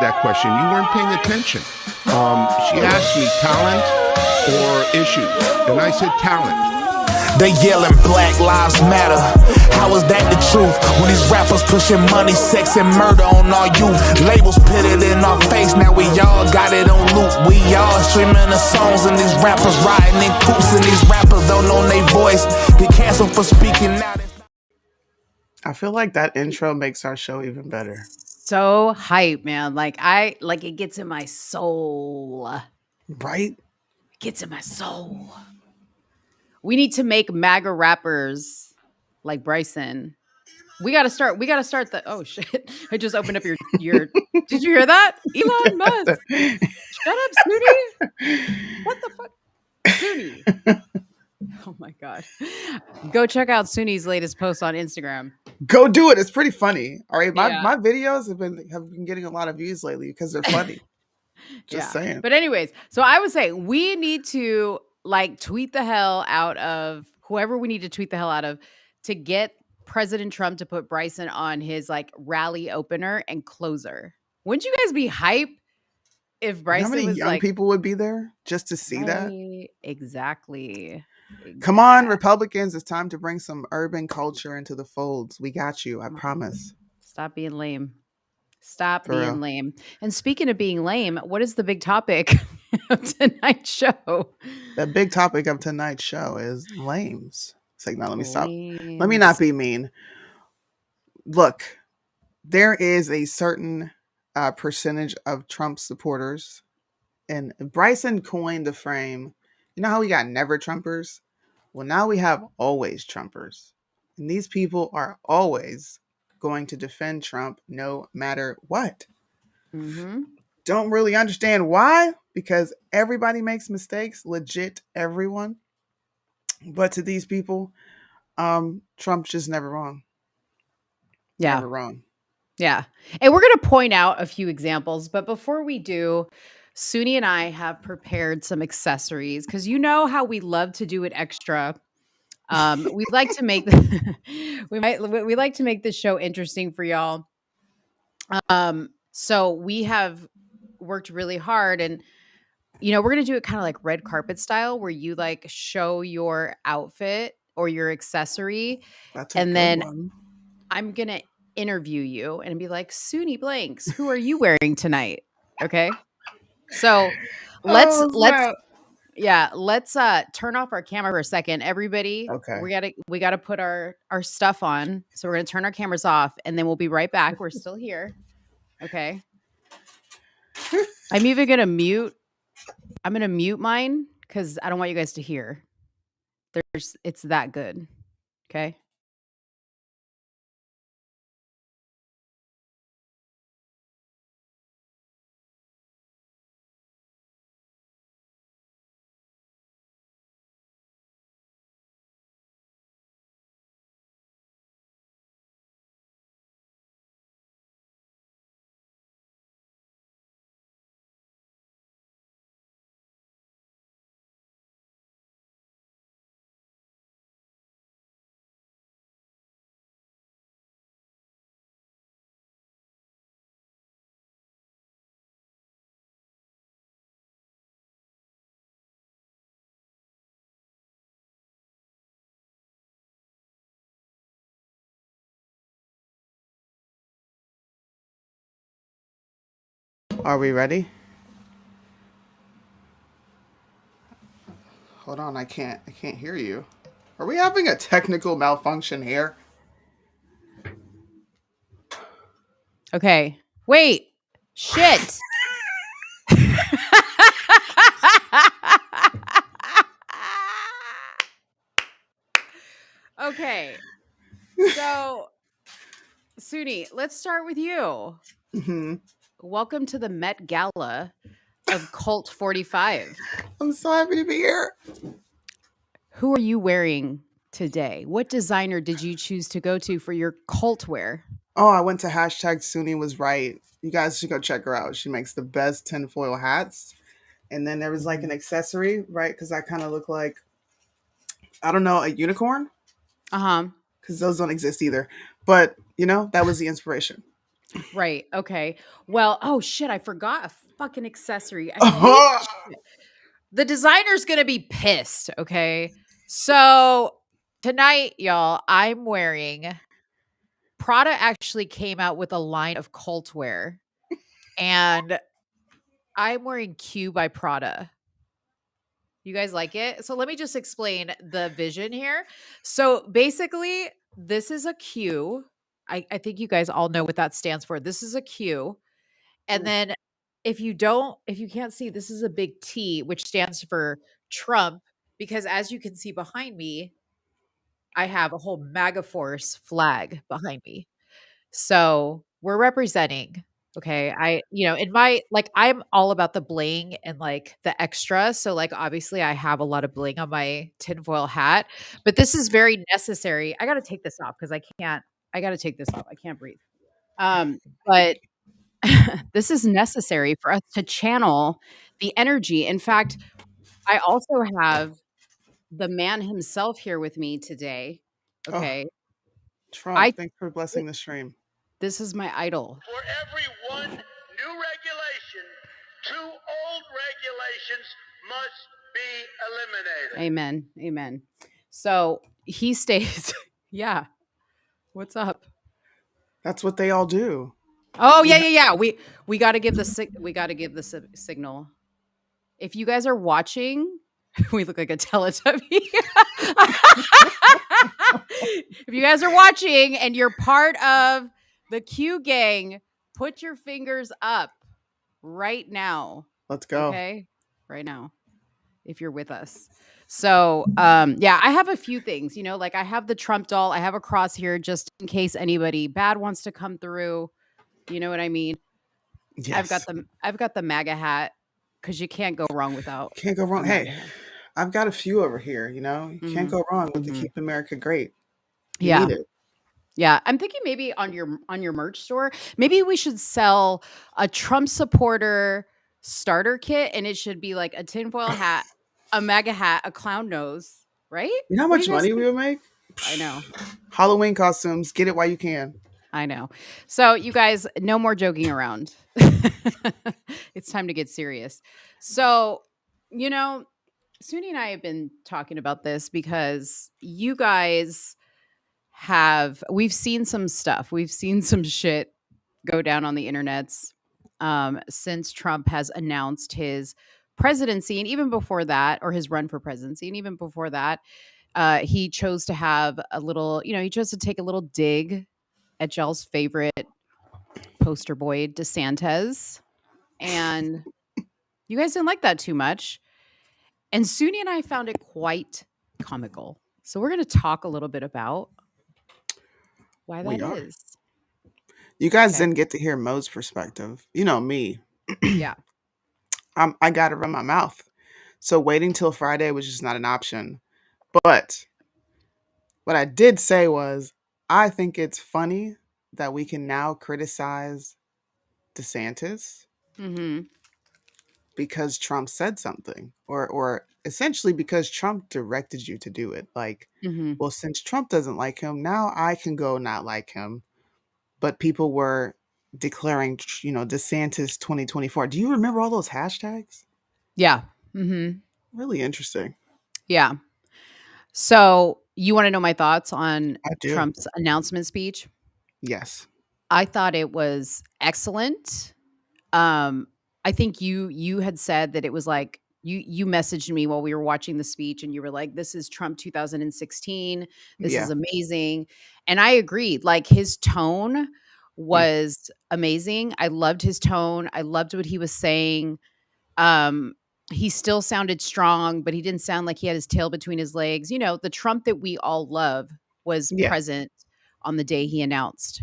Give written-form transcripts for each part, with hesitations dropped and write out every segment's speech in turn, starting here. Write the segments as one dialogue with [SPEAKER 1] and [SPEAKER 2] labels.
[SPEAKER 1] that question. You weren't paying attention. She asked me talent or issues, and I said talent.
[SPEAKER 2] They yelling Black Lives Matter. How is that the truth? When these rappers pushing money, sex, and murder on our youth. Labels put it in our face, now we all got it on loop. We all streaming the songs and these rappers riding in coops. And these rappers don't know their voice. Get canceled for speaking out.
[SPEAKER 3] I feel like that intro makes our show even better.
[SPEAKER 4] So hype, man. Like it gets in my soul.
[SPEAKER 3] Right?
[SPEAKER 4] It gets in my soul. We need to make MAGA rappers like Bryson. We gotta start the oh shit. I just opened up your did you hear that? Elon Musk. Shut up, Snooty. What the fuck? Suni. Oh my god. Go check out Suni's latest post on Instagram.
[SPEAKER 3] Go do it. It's pretty funny. All right.
[SPEAKER 4] Yeah.
[SPEAKER 3] My videos have been getting a lot of views lately because they're funny. Just saying.
[SPEAKER 4] But anyways, so I would say we need to like tweet the hell out of whoever we need to tweet the hell out of to get President Trump to put Bryson on his like rally opener and closer. Wouldn't you guys be hype if Bryson
[SPEAKER 3] How many
[SPEAKER 4] was
[SPEAKER 3] young
[SPEAKER 4] like,
[SPEAKER 3] people would be there just to see that?
[SPEAKER 4] Exactly.
[SPEAKER 3] Come on, Republicans. It's time to bring some urban culture into the folds. We got you. I promise.
[SPEAKER 4] Stop being lame. Stop
[SPEAKER 3] For
[SPEAKER 4] being
[SPEAKER 3] real.
[SPEAKER 4] lame. And speaking of being lame, what is the big topic of tonight's show?
[SPEAKER 3] The big topic of tonight's show is lames. It's like, no, let me stop. Let me not be mean. Look, there is a certain percentage of Trump supporters, and Bryson coined the frame. You know how we got never Trumpers? Well, now we have always Trumpers. And these people are always going to defend Trump no matter what.
[SPEAKER 4] Mm-hmm.
[SPEAKER 3] Don't really understand why, because everybody makes mistakes, legit everyone. But to these people, Trump's just never wrong.
[SPEAKER 4] Yeah.
[SPEAKER 3] Never wrong.
[SPEAKER 4] Yeah. And we're going to point out a few examples. But before we do, Suni and I have prepared some accessories because you know how we love to do it extra. We like to make we like to make this show interesting for y'all. So we have worked really hard, and you know, we're gonna do it kind of like red carpet style, where you like show your outfit or your accessory,
[SPEAKER 3] That's a
[SPEAKER 4] and
[SPEAKER 3] good
[SPEAKER 4] then
[SPEAKER 3] one.
[SPEAKER 4] I'm gonna interview you and be like, Suni Blanks, who are you wearing tonight? Okay. So let's turn off our camera for a second. Everybody,
[SPEAKER 3] Okay.
[SPEAKER 4] we gotta put our stuff on. So we're gonna turn our cameras off and then we'll be right back. We're still here. Okay. I'm even gonna mute. I'm gonna mute mine because I don't want you guys to hear. It's that good. Okay.
[SPEAKER 3] Are we ready? Hold on, I can't hear you. Are we having a technical malfunction here?
[SPEAKER 4] Okay. Wait. Shit. Okay. So, Suni, let's start with you.
[SPEAKER 3] Mm-hmm.
[SPEAKER 4] Welcome to the Met Gala of Cult 45.
[SPEAKER 3] I'm so happy to be here.
[SPEAKER 4] Who are you wearing today? What designer did you choose to go to for your cult wear?
[SPEAKER 3] Oh, I went to hashtag Suni was right. You guys should go check her out. She makes the best tinfoil hats. And then there was like an accessory, right? Because I kind of look like, I don't know, a unicorn.
[SPEAKER 4] Uh-huh.
[SPEAKER 3] Because those don't exist either. But, you know, that was the inspiration.
[SPEAKER 4] Right. Okay. Well, oh shit, I forgot a fucking accessory. I hate this shit. The designer's going to be pissed, okay? So, tonight, y'all, I'm wearing Prada actually came out with a line of cult wear, and I'm wearing Q by Prada. You guys like it? So let me just explain the vision here. So basically, this is a Q. I think you guys all know what that stands for. This is a Q. And
[SPEAKER 3] Ooh.
[SPEAKER 4] then if you can't see, this is a big T, which stands for Trump, because as you can see behind me, I have a whole MAGA force flag behind me. So we're representing. Okay. In my like, I'm all about the bling and like the extra. So, like, obviously, I have a lot of bling on my tinfoil hat, but this is very necessary. I got to take this off because I got to take this off. I can't breathe. But this is necessary for us to channel the energy. In fact, I also have the man himself here with me today.
[SPEAKER 3] Oh,
[SPEAKER 4] Okay.
[SPEAKER 3] Trump,
[SPEAKER 4] I
[SPEAKER 3] thanks for blessing the stream.
[SPEAKER 4] This is my idol.
[SPEAKER 5] For every one new regulation, 2 old regulations must be eliminated.
[SPEAKER 4] Amen. Amen. So he stays. Yeah. What's up?
[SPEAKER 3] That's what they all do.
[SPEAKER 4] Oh
[SPEAKER 3] We
[SPEAKER 4] yeah,
[SPEAKER 3] ha-
[SPEAKER 4] yeah, yeah. We got to give the we got to give the signal. If you guys are watching, we look like a Teletubby. If you guys are watching and you're part of the Q gang, put your fingers up right now.
[SPEAKER 3] Let's go.
[SPEAKER 4] Okay? Right now. If you're with us. So, yeah, I have a few things, like I have the Trump doll. I have a cross here just in case anybody bad wants to come through. You know what I mean?
[SPEAKER 3] Yes.
[SPEAKER 4] I've got the MAGA hat because you can't go wrong without
[SPEAKER 3] Can't go
[SPEAKER 4] a
[SPEAKER 3] wrong.
[SPEAKER 4] MAGA
[SPEAKER 3] Hey,
[SPEAKER 4] hat.
[SPEAKER 3] I've got a few over here, you know? You can't
[SPEAKER 4] Mhm.
[SPEAKER 3] go wrong with the
[SPEAKER 4] Mhm.
[SPEAKER 3] Keep America Great. You
[SPEAKER 4] Yeah.
[SPEAKER 3] need it.
[SPEAKER 4] Yeah, I'm thinking maybe on your merch store, maybe we should sell a Trump supporter starter kit, and it should be like a tinfoil hat, a MAGA hat, a clown nose, right?
[SPEAKER 3] You know how
[SPEAKER 4] What do
[SPEAKER 3] much
[SPEAKER 4] you guys
[SPEAKER 3] money we
[SPEAKER 4] think?
[SPEAKER 3] would make?
[SPEAKER 4] I know.
[SPEAKER 3] Halloween costumes, get it while you can.
[SPEAKER 4] I know. So you guys, no more joking around. It's time to get serious. So, you know, Suni and I have been talking about this because you guys we've seen some stuff. We've seen some shit go down on the internets since Trump has announced his presidency, and even before that, or his run for presidency, and even before that, he chose to have a little, he chose to take a little dig at y'all's favorite poster boy, DeSantis, and you guys didn't like that too much. And Suni and I found it quite comical. So we're going to talk a little bit about why that
[SPEAKER 3] We are.
[SPEAKER 4] is.
[SPEAKER 3] You guys
[SPEAKER 4] Okay.
[SPEAKER 3] didn't get to hear Mo's perspective. You know me.
[SPEAKER 4] Yeah.
[SPEAKER 3] I got to run my mouth. So waiting till Friday was just not an option. But what I did say was, I think it's funny that we can now criticize DeSantis
[SPEAKER 4] Mhm.
[SPEAKER 3] because Trump said something, or essentially because Trump directed you to do it. Like,
[SPEAKER 4] Mhm.
[SPEAKER 3] well, since Trump doesn't like him, now I can go not like him. But people were declaring, DeSantis 2024. Do you remember all those hashtags?
[SPEAKER 4] Yeah. Mhm.
[SPEAKER 3] Really interesting.
[SPEAKER 4] Yeah. So, you want to know my thoughts on
[SPEAKER 3] I do.
[SPEAKER 4] Trump's announcement speech?
[SPEAKER 3] Yes.
[SPEAKER 4] I thought it was excellent. Um, I think you had said that it was like you messaged me while we were watching the speech and you were like, this is Trump 2016. This is
[SPEAKER 3] Yeah.
[SPEAKER 4] amazing. And I agreed. Like, his tone
[SPEAKER 3] Mm.
[SPEAKER 4] was amazing. I loved his tone. I loved what he was saying. Um, he still sounded strong, but he didn't sound like he had his tail between his legs. The Trump that we all love was
[SPEAKER 3] Yeah.
[SPEAKER 4] present on the day he announced.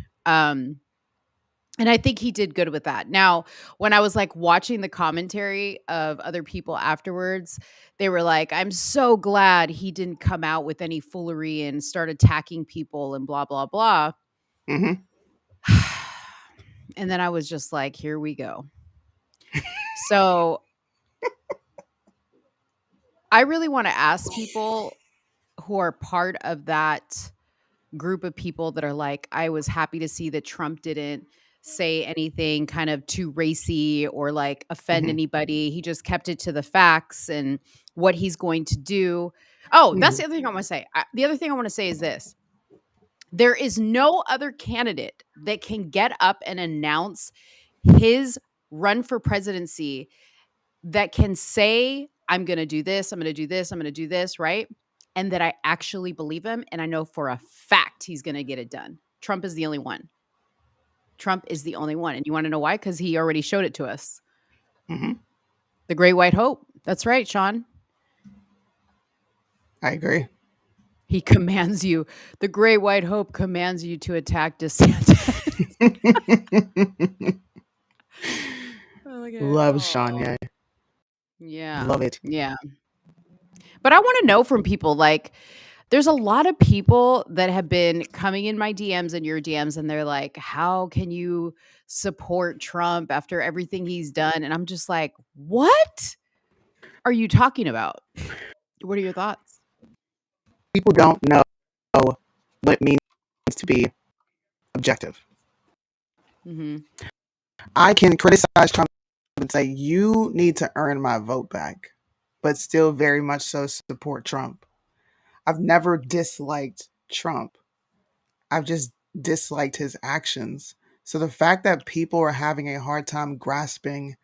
[SPEAKER 4] And I think he did good with that. Now, when I was like watching the commentary of other people afterwards, they were like, I'm so glad he didn't come out with any foolery and start attacking people and blah, blah, blah.
[SPEAKER 3] Hmm.
[SPEAKER 4] And then I was just like, here we go. So I really want to ask people who are part of that group of people that are like, I was happy to see that Trump didn't say anything kind of too racy or like offend
[SPEAKER 3] Mhm.
[SPEAKER 4] anybody. He just kept it to the facts and what he's going to do. Oh, that's the other thing I want to say. The other thing I want to say is this. There is no other candidate that can get up and announce his run for presidency that can say, I'm going to do this, I'm going to do this, I'm going to do this, right? And that I actually believe him. And I know for a fact he's going to get it done. Trump is the only one. Trump is the only one. And you want to know why? Because he already showed it to us.
[SPEAKER 3] Mhm.
[SPEAKER 4] The Great White Hope. That's right, Sean.
[SPEAKER 3] I agree.
[SPEAKER 4] He commands you. The Great White Hope commands you to attack DeSantis.
[SPEAKER 3] Love Shania.
[SPEAKER 4] Yeah.
[SPEAKER 3] Love it.
[SPEAKER 4] Yeah. But I want to know from people, like, there's a lot of people that have been coming in my DMs and your DMs, and they're like, how can you support Trump after everything he's done? And I'm just like, what are you talking about? What are your thoughts?
[SPEAKER 3] People don't know what it means to be objective.
[SPEAKER 4] Mm-hmm.
[SPEAKER 3] I can criticize Trump and say, you need to earn my vote back, but still very much so support Trump. I've never disliked Trump. I've just disliked his actions. So the fact that people are having a hard time grasping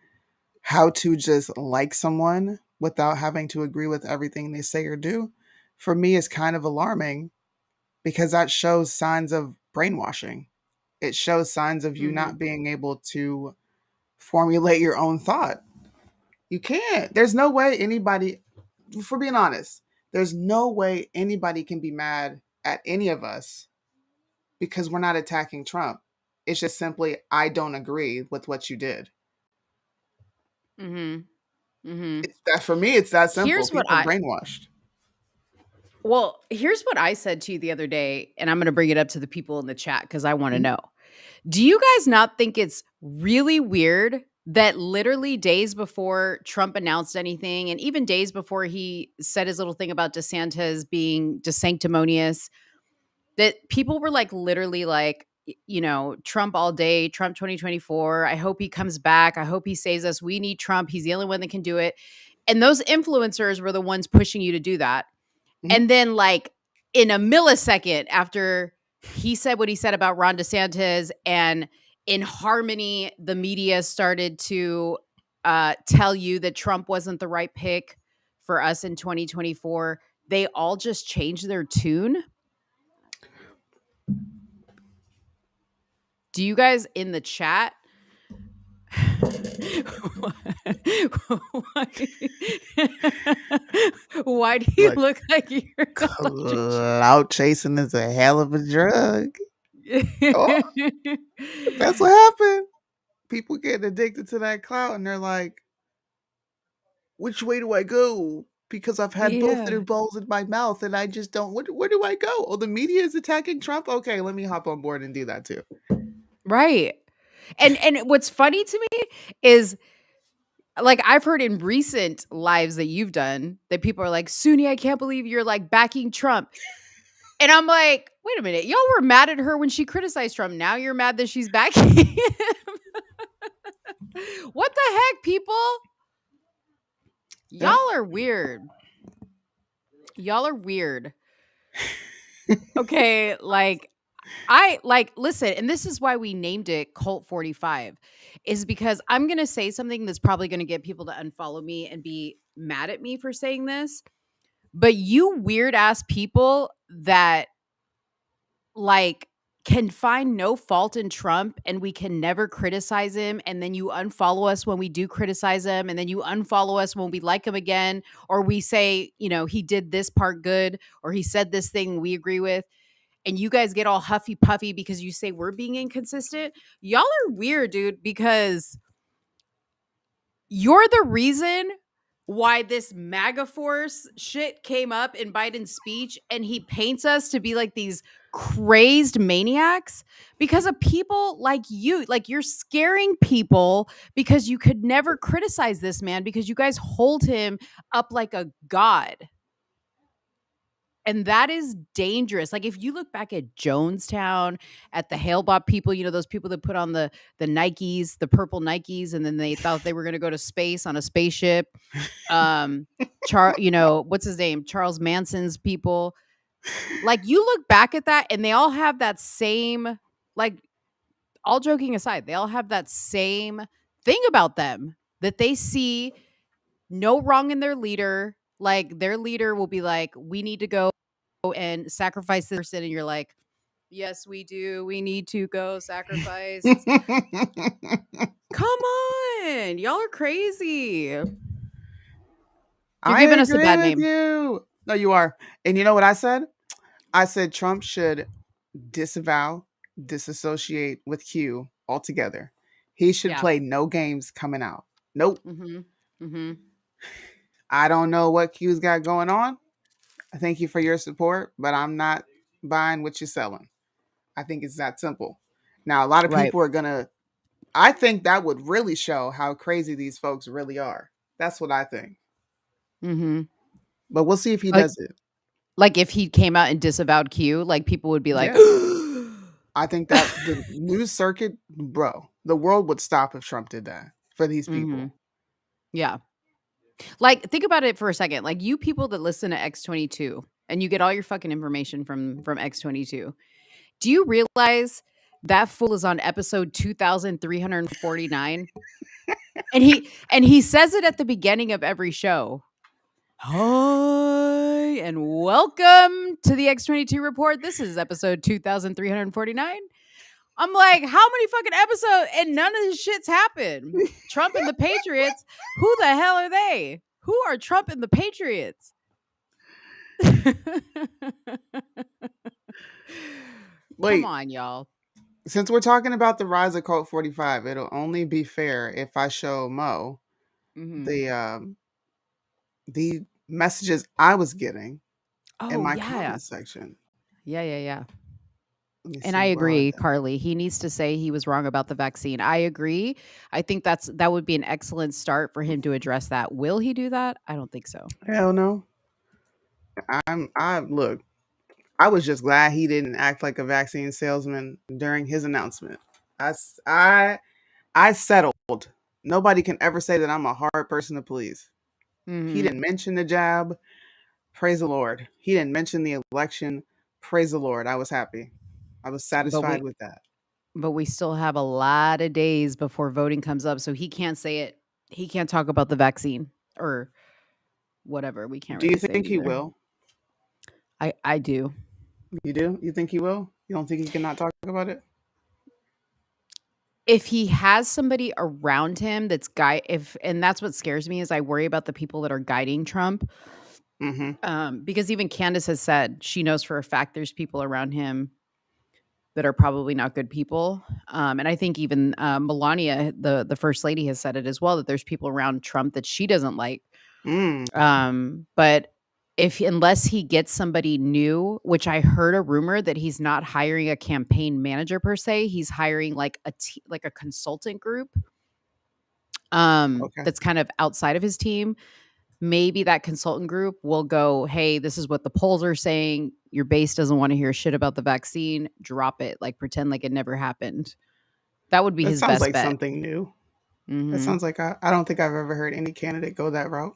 [SPEAKER 3] how to just like someone without having to agree with everything they say or do, for me is kind of alarming because that shows signs of brainwashing. It shows signs of you
[SPEAKER 4] Mm-hmm.
[SPEAKER 3] not being able to formulate your own thought. You can't. There's no way anybody, for being honest, there's no way anybody can be mad at any of us because we're not attacking Trump. It's just simply, I don't agree with what you did.
[SPEAKER 4] Mm-hmm. Mm-hmm.
[SPEAKER 3] It's that for me, it's that simple.
[SPEAKER 4] Here's what
[SPEAKER 3] People are brainwashed.
[SPEAKER 4] here's what I said to you the other day, and I'm going to bring it up to the people in the chat because I want to
[SPEAKER 3] Mhm.
[SPEAKER 4] know. Do you guys not think it's really weird that literally days before Trump announced anything, and even days before he said his little thing about DeSantis being sanctimonious, that people were like literally like, Trump all day, Trump 2024. I hope he comes back. I hope he saves us. We need Trump. He's the only one that can do it. And those influencers were the ones pushing you to do that.
[SPEAKER 3] Mhm.
[SPEAKER 4] And then, like, in a millisecond after he said what he said about Ron DeSantis, and in harmony, the media started to tell you that Trump wasn't the right pick for us in 2024. They all just changed their tune. Do you guys in the chat? Why do you
[SPEAKER 3] Look,
[SPEAKER 4] look like you're
[SPEAKER 3] clout chasing is a hell of a drug. Oh, that's what happened. People get addicted to that clout and they're like, which way do I go? Because I've had both of
[SPEAKER 4] Yeah.
[SPEAKER 3] their balls in my mouth and I just don't. Where do I go? Oh, the media is attacking Trump? Okay, let me hop on board and do that too.
[SPEAKER 4] Right. And what's funny to me is, like, I've heard in recent lives that you've done that people are like, Suni, I can't believe you're like backing Trump. And I'm like, wait a minute, y'all were mad at her when she criticized Trump. Now you're mad that she's backing him. What the heck, people? Y'all
[SPEAKER 3] Yeah.
[SPEAKER 4] are weird. Y'all are weird. Okay, listen, and this is why we named it Cult 45, is because I'm going to say something that's probably going to get people to unfollow me and be mad at me for saying this. But you weird ass people that like can find no fault in Trump and we can never criticize him, and then you unfollow us when we do criticize him, and then you unfollow us when we like him again, or we say, he did this part good, or he said this thing we agree with, and you guys get all huffy puffy because you say we're being inconsistent. Y'all are weird, dude, because you're the reason why this MAGA force shit came up in Biden's speech, and he paints us to be like these crazed maniacs because of people like you. Like, you're scaring people because you could never criticize this man because you guys hold him up like a god. And that is dangerous. Like if you look back at Jonestown, at the Hale-Bopp people, those people that put on the Nikes, the purple Nikes, and then they thought they were going to go to space on a spaceship. What's his name? Charles Manson's people. Like you look back at that and they all have that same, like, all joking aside, they all have that same thing about them, that they see no wrong in their leader. Like their leader will be like, we need to go and sacrifice this person, and you're like, yes, we do. We need to go sacrifice. Come on, y'all are crazy. You're giving us a bad name.
[SPEAKER 3] You. No, you are. And you know what I said? I said Trump should disassociate with Q altogether. He should play no games coming out. Nope. I don't know what Q's got going on. Thank you for your support, but I'm not buying what you're selling. I think it's that simple. Now, a lot of people are going to, I think that would really show how crazy these folks really are. That's what I think. But we'll see if he does it.
[SPEAKER 4] Like if he came out and disavowed Q, like people would be like,
[SPEAKER 3] I think that the news circuit, bro, the world would stop if Trump did that for these people.
[SPEAKER 4] Yeah. Like think about it for a second. Like you people that listen to X22 and you get all your fucking information from X22. Do you realize that fool is on episode 2349? and he says it at the beginning of every show. Hi, and welcome to the X22 report. This is episode 2349. I'm like, how many fucking episodes? And none of this shit's happened. Trump and the Patriots. Who the hell are they? Who are Trump and the Patriots?
[SPEAKER 3] Wait,
[SPEAKER 4] come on, y'all.
[SPEAKER 3] Since we're talking about the rise of Cult 45, it'll only be fair if I show Mo the messages I was getting in my comment section.
[SPEAKER 4] Yeah. And I agree, Carly. He needs to say he was wrong about the vaccine. I agree. I think that would be an excellent start for him to address that. Will he do that? I don't think so.
[SPEAKER 3] Hell no. Look, I was just glad he didn't act like a vaccine salesman during his announcement. I settled. Nobody can ever say that I'm a hard person to please. He didn't mention the jab. Praise the Lord. He didn't mention the election. Praise the Lord. I was happy. I was satisfied with that.
[SPEAKER 4] But we still have a lot of days before voting comes up, so he can't say it. He can't talk about the vaccine or whatever. We can't.
[SPEAKER 3] Do you think he will?
[SPEAKER 4] I do.
[SPEAKER 3] You do? You think he will? You don't think he cannot talk about it?
[SPEAKER 4] If he has somebody around him that's and that's what scares me, is I worry about the people that are guiding Trump. Because even Candace has said she knows for a fact there's people around him that are probably not good people. And I think even Melania, the first lady, has said it as well, that there's people around Trump that she doesn't like. But unless he gets somebody new, which I heard a rumor that he's not hiring a campaign manager per se, he's hiring like a consultant group that's kind of outside of his team. Maybe that consultant group will go, hey, this is what the polls are saying. Your base doesn't want to hear shit about the vaccine. Drop it. Like pretend like it never happened. That would be his best bet.
[SPEAKER 3] Sounds like something new. That sounds like I don't think I've ever heard any candidate go that route.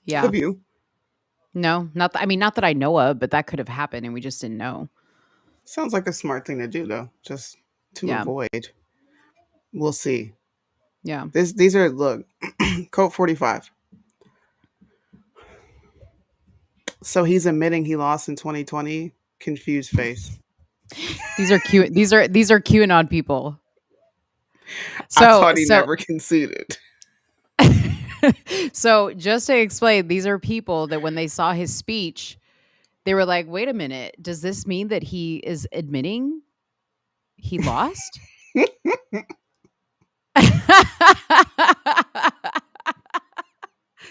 [SPEAKER 4] Yeah.
[SPEAKER 3] Have you?
[SPEAKER 4] No, not that I know of, but that could have happened and we just didn't know.
[SPEAKER 3] Sounds like a smart thing to do, though, just to avoid. We'll see.
[SPEAKER 4] Yeah.
[SPEAKER 3] These are, look, Code 45. So he's admitting he lost in 2020. Confused face.
[SPEAKER 4] These are QAnon people.
[SPEAKER 3] So, I thought he never conceded.
[SPEAKER 4] So just to explain, these are people that when they saw his speech, they were like, wait a minute, does this mean that he is admitting he lost?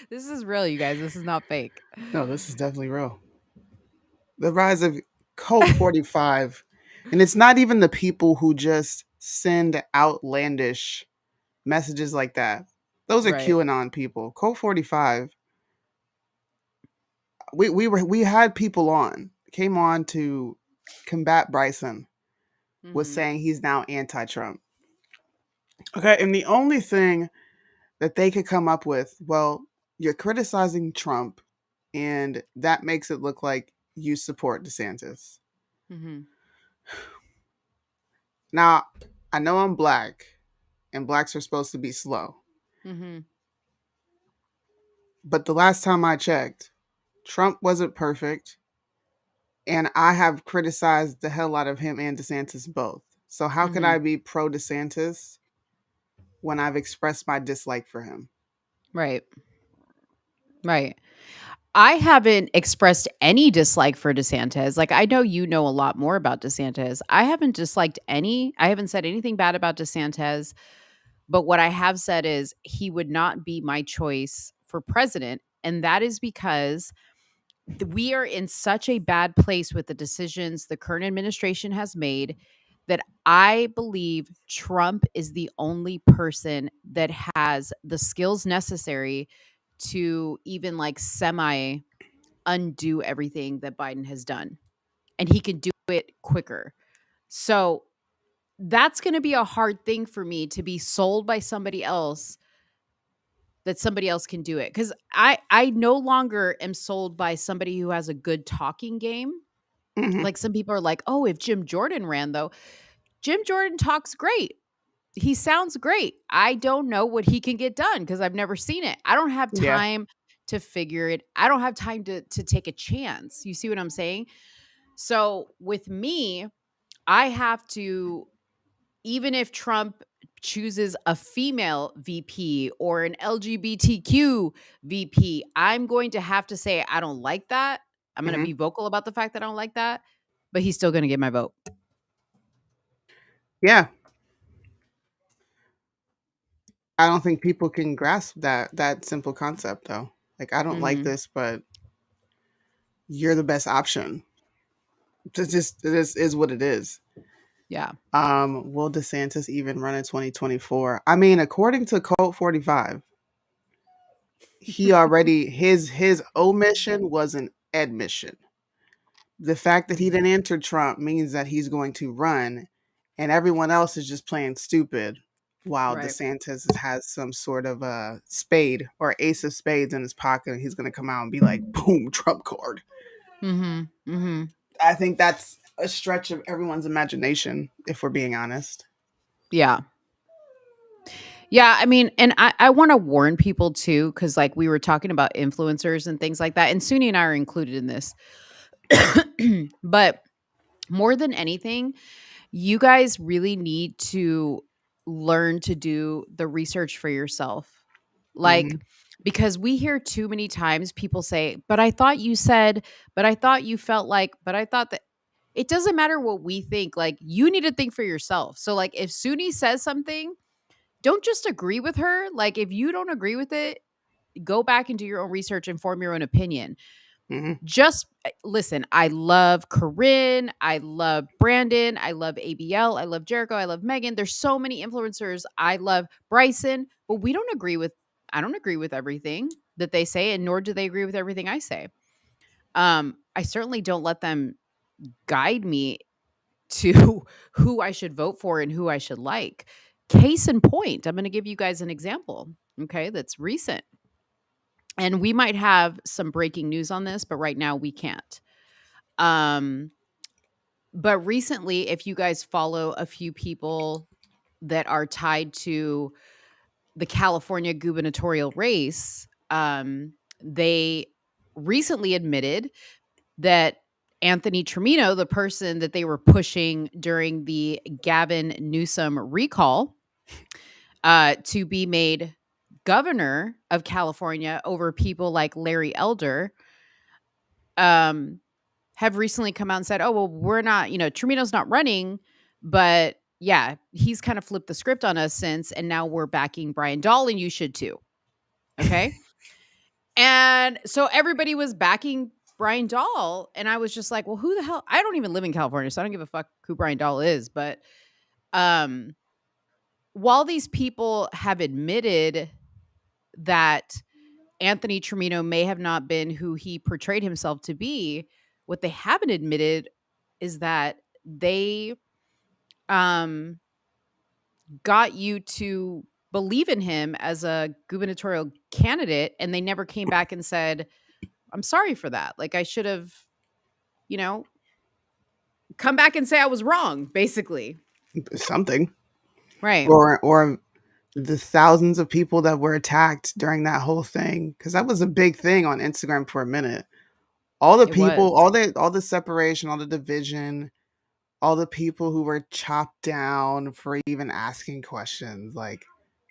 [SPEAKER 4] This is real, you guys. This is not fake.
[SPEAKER 3] No, this is definitely real. The rise of Cult 45. And it's not even the people who just send outlandish messages like that. Those are QAnon people. Cult 45. we had people came on to combat Bryson, was saying he's now anti-Trump. Okay, and the only thing that they could come up with, well, you're criticizing Trump, and that makes it look like you support DeSantis.
[SPEAKER 4] Mm-hmm.
[SPEAKER 3] Now, I know I'm black, and blacks are supposed to be slow.
[SPEAKER 4] Mm-hmm.
[SPEAKER 3] But the last time I checked, Trump wasn't perfect, and I have criticized the hell out of him and DeSantis both. So how can
[SPEAKER 4] Mm-hmm.
[SPEAKER 3] I be pro DeSantis when I've expressed my dislike for him?
[SPEAKER 4] Right. Right. I haven't expressed any dislike for DeSantis. Like, I know you know a lot more about DeSantis. I haven't disliked I haven't said anything bad about DeSantis. But what I have said is he would not be my choice for president. And that is because we are in such a bad place with the decisions the current administration has made that I believe Trump is the only person that has the skills necessary to even like semi undo everything that Biden has done. And he can do it quicker. So that's going to be a hard thing for me to be sold by somebody else that somebody else can do it, because I no longer am sold by somebody who has a good talking game.
[SPEAKER 3] Mm-hmm.
[SPEAKER 4] Like some people are like, oh, if Jim Jordan ran, though, Jim Jordan talks great. He sounds great. I don't know what he can get done because I've never seen it. I don't have
[SPEAKER 3] Yeah.
[SPEAKER 4] time to figure it. I don't have time to take a chance. You see what I'm saying? So with me, I have to, even if Trump chooses a female VP or an LGBTQ VP, I'm going to have to say, I don't like that. I'm going to
[SPEAKER 3] Mm-hmm.
[SPEAKER 4] be vocal about the fact that I don't like that, but he's still going to get my vote.
[SPEAKER 3] Yeah. I don't think people can grasp that simple concept though. Like I don't like
[SPEAKER 4] Mm-hmm.
[SPEAKER 3] this, but you're the best option. It is what it is.
[SPEAKER 4] Yeah.
[SPEAKER 3] Will DeSantis even run in 2024? I mean, according to Code 45, he already his omission was an admission. The fact that he didn't enter Trump means that he's going to run, and everyone else is just playing stupid while
[SPEAKER 4] Right.
[SPEAKER 3] DeSantis has some sort of a spade or ace of spades in his pocket, and he's going to come out and be like, boom, Trump card.
[SPEAKER 4] Mm-hmm. Mm-hmm.
[SPEAKER 3] I think that's a stretch of everyone's imagination, if we're being honest.
[SPEAKER 4] Yeah. Yeah, I mean, and I want to warn people too, because like we were talking about influencers and things like that, and Suni and I are included in this. But more than anything, you guys really need to learn to do the research for yourself. Like,
[SPEAKER 3] Mm-hmm.
[SPEAKER 4] because we hear too many times people say, but I thought you said, but I thought you felt like, but I thought that it doesn't matter what we think. Like, you need to think for yourself. So, like, if Suni says something, don't just agree with her. Like, if you don't agree with it, go back and do your own research and form your own opinion.
[SPEAKER 3] Mm-hmm.
[SPEAKER 4] Just listen. I love Corinne. I love Brandon. I love ABL. I love Jericho. I love Megan. There's so many influencers. I love Bryson, but I don't agree with everything that they say, and nor do they agree with everything I say. I certainly don't let them guide me to who I should vote for and who I should like. Case in point, I'm going to give you guys an example, okay, that's recent. And we might have some breaking news on this, but right now we can't. Um, but recently, if you guys follow a few people that are tied to the California gubernatorial race, they recently admitted that Anthony Trimino, the person that they were pushing during the Gavin Newsom recall, to be made governor of California over people like Larry Elder, have recently come out and said, oh, well, we're not, Trimino's not running, but yeah, he's kind of flipped the script on us since, and now we're backing Brian Dahl, and you should too. Okay. And so everybody was backing Brian Dahl, and I was just like, well, who the hell? I don't even live in California, so I don't give a fuck who Brian Dahl is. But while these people have admitted that Anthony Trimino may have not been who he portrayed himself to be, what they haven't admitted is that they um got you to believe in him as a gubernatorial candidate, and they never came back and said, I'm sorry for that. Like, I should have, you know, come back and say I was wrong, basically.
[SPEAKER 3] Something.
[SPEAKER 4] Right.
[SPEAKER 3] Or the thousands of people that were attacked during that whole thing, because that was a big thing on Instagram for a minute. All the
[SPEAKER 4] It was.
[SPEAKER 3] people, all the separation, all the division, all the people who were chopped down for even asking questions. Like,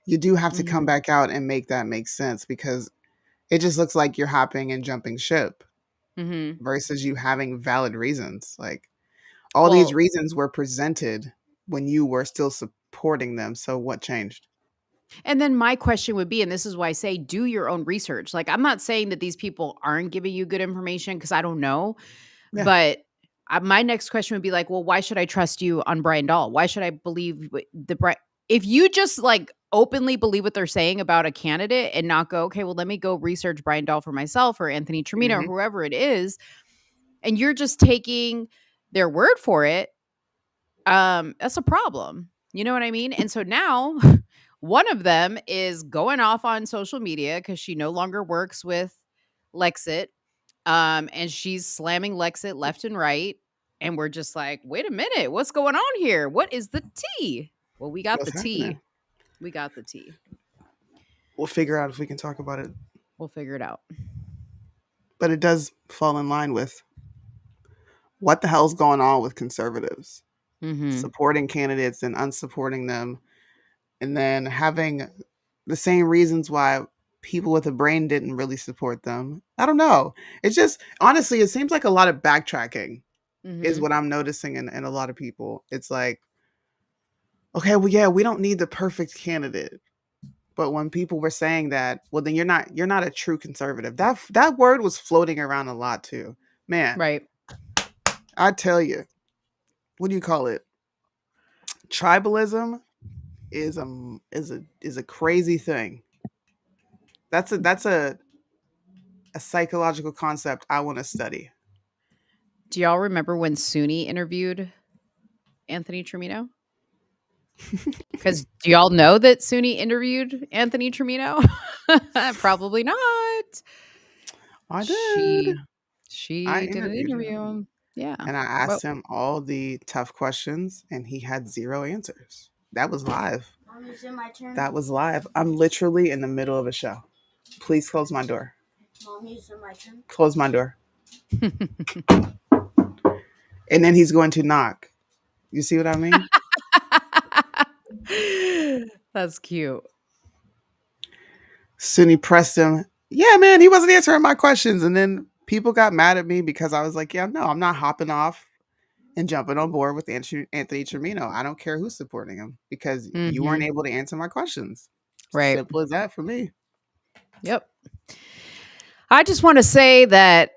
[SPEAKER 3] you do have to come
[SPEAKER 4] Mhm.
[SPEAKER 3] back out and make that make sense, because it just looks like you're hopping and jumping ship
[SPEAKER 4] Mhm.
[SPEAKER 3] versus you having valid reasons. Like, all these
[SPEAKER 4] Well,
[SPEAKER 3] reasons were presented when you were still supporting them. So what changed?
[SPEAKER 4] and then my question would be, and this is why I say do your own research. Like, I'm not saying that these people aren't giving you good information because I don't know,
[SPEAKER 3] Yeah.
[SPEAKER 4] but my next question would be like, well, why should I trust you on Brian Dahl? Why should I believe if you just like openly believe what they're saying about a candidate and not go, okay, well, let me go research Brian Dahl for myself or Anthony Trimino or
[SPEAKER 3] Hmm.
[SPEAKER 4] whoever it is, and you're just taking their word for it, that's a problem. You know what I mean? And so now one of them is going off on social media because she no longer works with Lexit. And she's slamming Lexit left and right. And we're just like, wait a minute, what's going on here? What is the tea? Well, we got the
[SPEAKER 3] What's
[SPEAKER 4] tea.
[SPEAKER 3] happening?
[SPEAKER 4] We got the tea.
[SPEAKER 3] We'll figure out if we can talk about it.
[SPEAKER 4] We'll figure it out.
[SPEAKER 3] But it does fall in line with what the hell's going on with conservatives
[SPEAKER 4] Mm-hmm.
[SPEAKER 3] supporting candidates and unsupporting them, and then having the same reasons why people with a brain didn't really support them. I don't know. It's just, honestly, it seems like a lot of backtracking is
[SPEAKER 4] Mm-hmm.
[SPEAKER 3] what I'm noticing in a lot of people. It's like, okay, well, yeah, we don't need the perfect candidate. But when people were saying that, well, then you're not a true conservative. That word was floating around a lot too. Man,
[SPEAKER 4] Right.
[SPEAKER 3] I tell you, what do you call it? Tribalism is a crazy thing. That's a psychological concept I want to study.
[SPEAKER 4] Do y'all remember when SUNY interviewed Anthony Trimino? Because do y'all know that SUNY interviewed Anthony Trimino? Probably not.
[SPEAKER 3] I did.
[SPEAKER 4] She
[SPEAKER 3] I
[SPEAKER 4] she did an
[SPEAKER 3] interviewed
[SPEAKER 4] interview.
[SPEAKER 3] him
[SPEAKER 4] Yeah.
[SPEAKER 3] and I
[SPEAKER 4] Well,
[SPEAKER 3] asked him all the tough questions and he had zero answers. That was live.
[SPEAKER 6] Mom, is it my turn?
[SPEAKER 3] That was live. I'm literally in the middle of a show. Please close my door.
[SPEAKER 6] Mom, is it my turn?
[SPEAKER 3] Close my door. And then he's going to knock. You see what I mean?
[SPEAKER 4] that's cute.
[SPEAKER 3] Sunni pressed him. Yeah, man, he wasn't answering my questions. And then people got mad at me because I was like, yeah, no, I'm not hopping off and jumping on board with Anthony Trimino. I don't care who's supporting him because you weren't
[SPEAKER 4] Mhm.
[SPEAKER 3] able to answer my questions.
[SPEAKER 4] Right.
[SPEAKER 3] Simple as that for me.
[SPEAKER 4] Yep. I just want to say that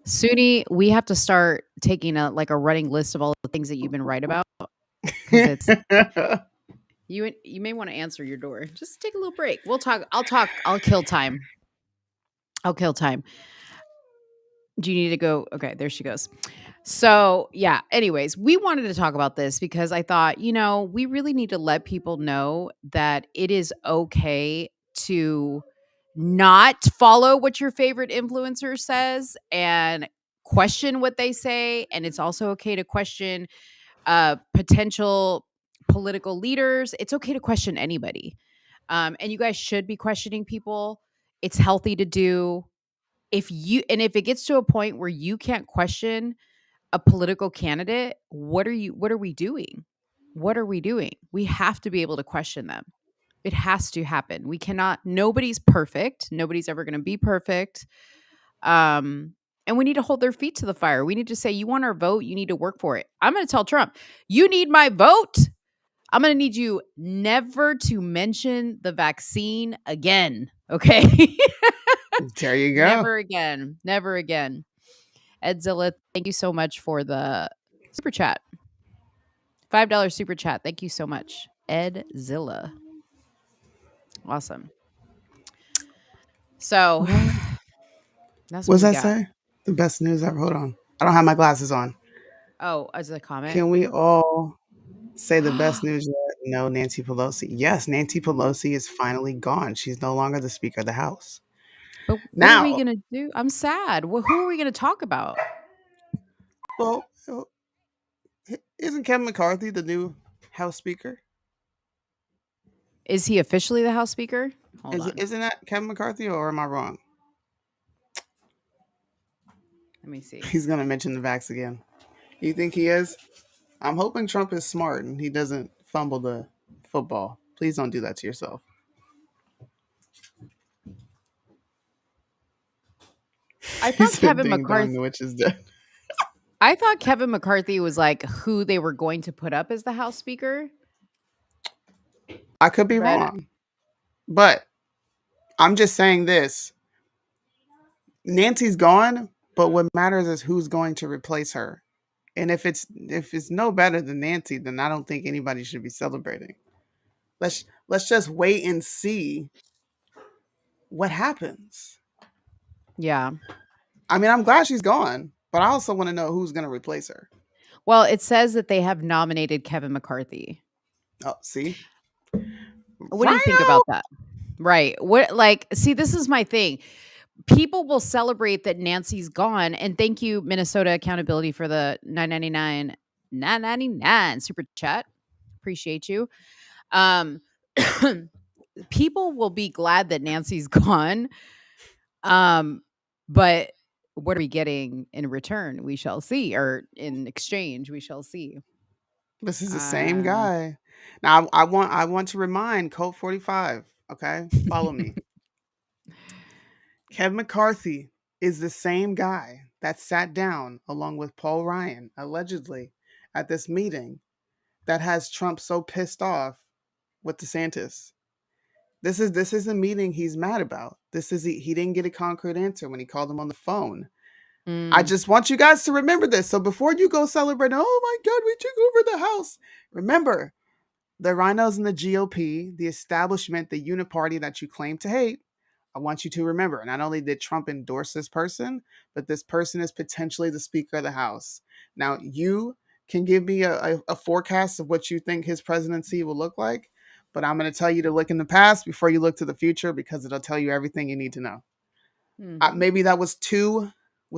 [SPEAKER 4] SUNY, we have to start taking a running list of all the things that you've been right about because it's you may want to answer your door. Just take a little break. We'll talk. I'll talk. I'll kill time. I'll kill time. Do you need to go? Okay, there she goes. So, yeah, anyways, we wanted to talk about this because I thought, we really need to let people know that it is okay to not follow what your favorite influencer says and question what they say. And it's also okay to question potential political leaders. It's okay to question anybody. And you guys should be questioning people. It's healthy to do. If it gets to a point where you can't question a political candidate, what are we doing? What are we doing? We have to be able to question them. It has to happen. We cannot Nobody's perfect. Nobody's ever going to be perfect. And we need to hold their feet to the fire. We need to say, you want our vote, you need to work for it. I'm going to tell Trump, you need my vote. I'm going to need you never to mention the vaccine again. Okay?
[SPEAKER 3] There you go.
[SPEAKER 4] Never again. Never again. Edzilla, thank you so much for the super chat. $5 super chat. Thank you so much. Edzilla. Awesome. So
[SPEAKER 3] What?
[SPEAKER 4] that's
[SPEAKER 3] What
[SPEAKER 4] what
[SPEAKER 3] does
[SPEAKER 4] we
[SPEAKER 3] that
[SPEAKER 4] got.
[SPEAKER 3] say? The best news ever. Hold on. I don't have my glasses on.
[SPEAKER 4] Oh, as a comment.
[SPEAKER 3] Can we all say the best news yet? No, Nancy Pelosi. Yes, Nancy Pelosi is finally gone. She's no longer the Speaker of the House.
[SPEAKER 4] But what are we
[SPEAKER 3] Now,
[SPEAKER 4] gonna do? I'm sad. Who are we gonna talk about?
[SPEAKER 3] well, isn't Kevin McCarthy the new House Speaker?
[SPEAKER 4] Is he officially the House Speaker? Hold on.
[SPEAKER 3] Isn't that Kevin McCarthy, or am I wrong?
[SPEAKER 4] Let me see.
[SPEAKER 3] He's going to mention the vax again. You think he is? I'm hoping Trump is smart and he doesn't fumble the football. Please don't do that to yourself.
[SPEAKER 4] I
[SPEAKER 3] He
[SPEAKER 4] thought
[SPEAKER 3] said,
[SPEAKER 4] Kevin
[SPEAKER 3] "Ding dong,
[SPEAKER 4] McCarthy.
[SPEAKER 3] the witch is dead."
[SPEAKER 4] I thought Kevin McCarthy was like who they were going to put up as the House Speaker.
[SPEAKER 3] I could be
[SPEAKER 4] But
[SPEAKER 3] wrong, but I'm just saying this. Nancy's gone, but what matters is who's going to replace her. And if it's no better than Nancy, then I don't think anybody should be celebrating. Let's just wait and see what happens.
[SPEAKER 4] yeah.
[SPEAKER 3] I mean, I'm glad she's gone, but I also want to know who's going to replace her.
[SPEAKER 4] Well, it says that they have nominated Kevin McCarthy.
[SPEAKER 3] Oh, see,
[SPEAKER 4] What do you think
[SPEAKER 3] Rhino.
[SPEAKER 4] about that? Right. What like see this is my thing. People will celebrate that Nancy's gone and thank you Minnesota Accountability for the 999 super chat. Appreciate you. Um people will be glad that Nancy's gone. But what are we getting in return? We shall see, or in exchange, we shall see.
[SPEAKER 3] This is the same
[SPEAKER 4] Um,
[SPEAKER 3] guy. Now, I want to remind Colt 45. Okay, follow me. Kevin McCarthy is the same guy that sat down along with Paul Ryan allegedly at this meeting that has Trump so pissed off with DeSantis. This is a meeting he's mad about. He didn't get a concrete answer when he called him on the phone. I
[SPEAKER 4] mm,
[SPEAKER 3] just want you guys to remember this. So before you go celebrate, oh my God, we took over the House. Remember, the rhinos in the GOP, the establishment, the uniparty that you claim to hate, I want you to remember, not only did Trump endorse this person, but this person is potentially the Speaker of the House. Now, you can give me a forecast of what you think his presidency will look like, but I'm going to tell you to look in the past before you look to the future because it'll tell you everything you need to know.
[SPEAKER 4] mhm.
[SPEAKER 3] Maybe that was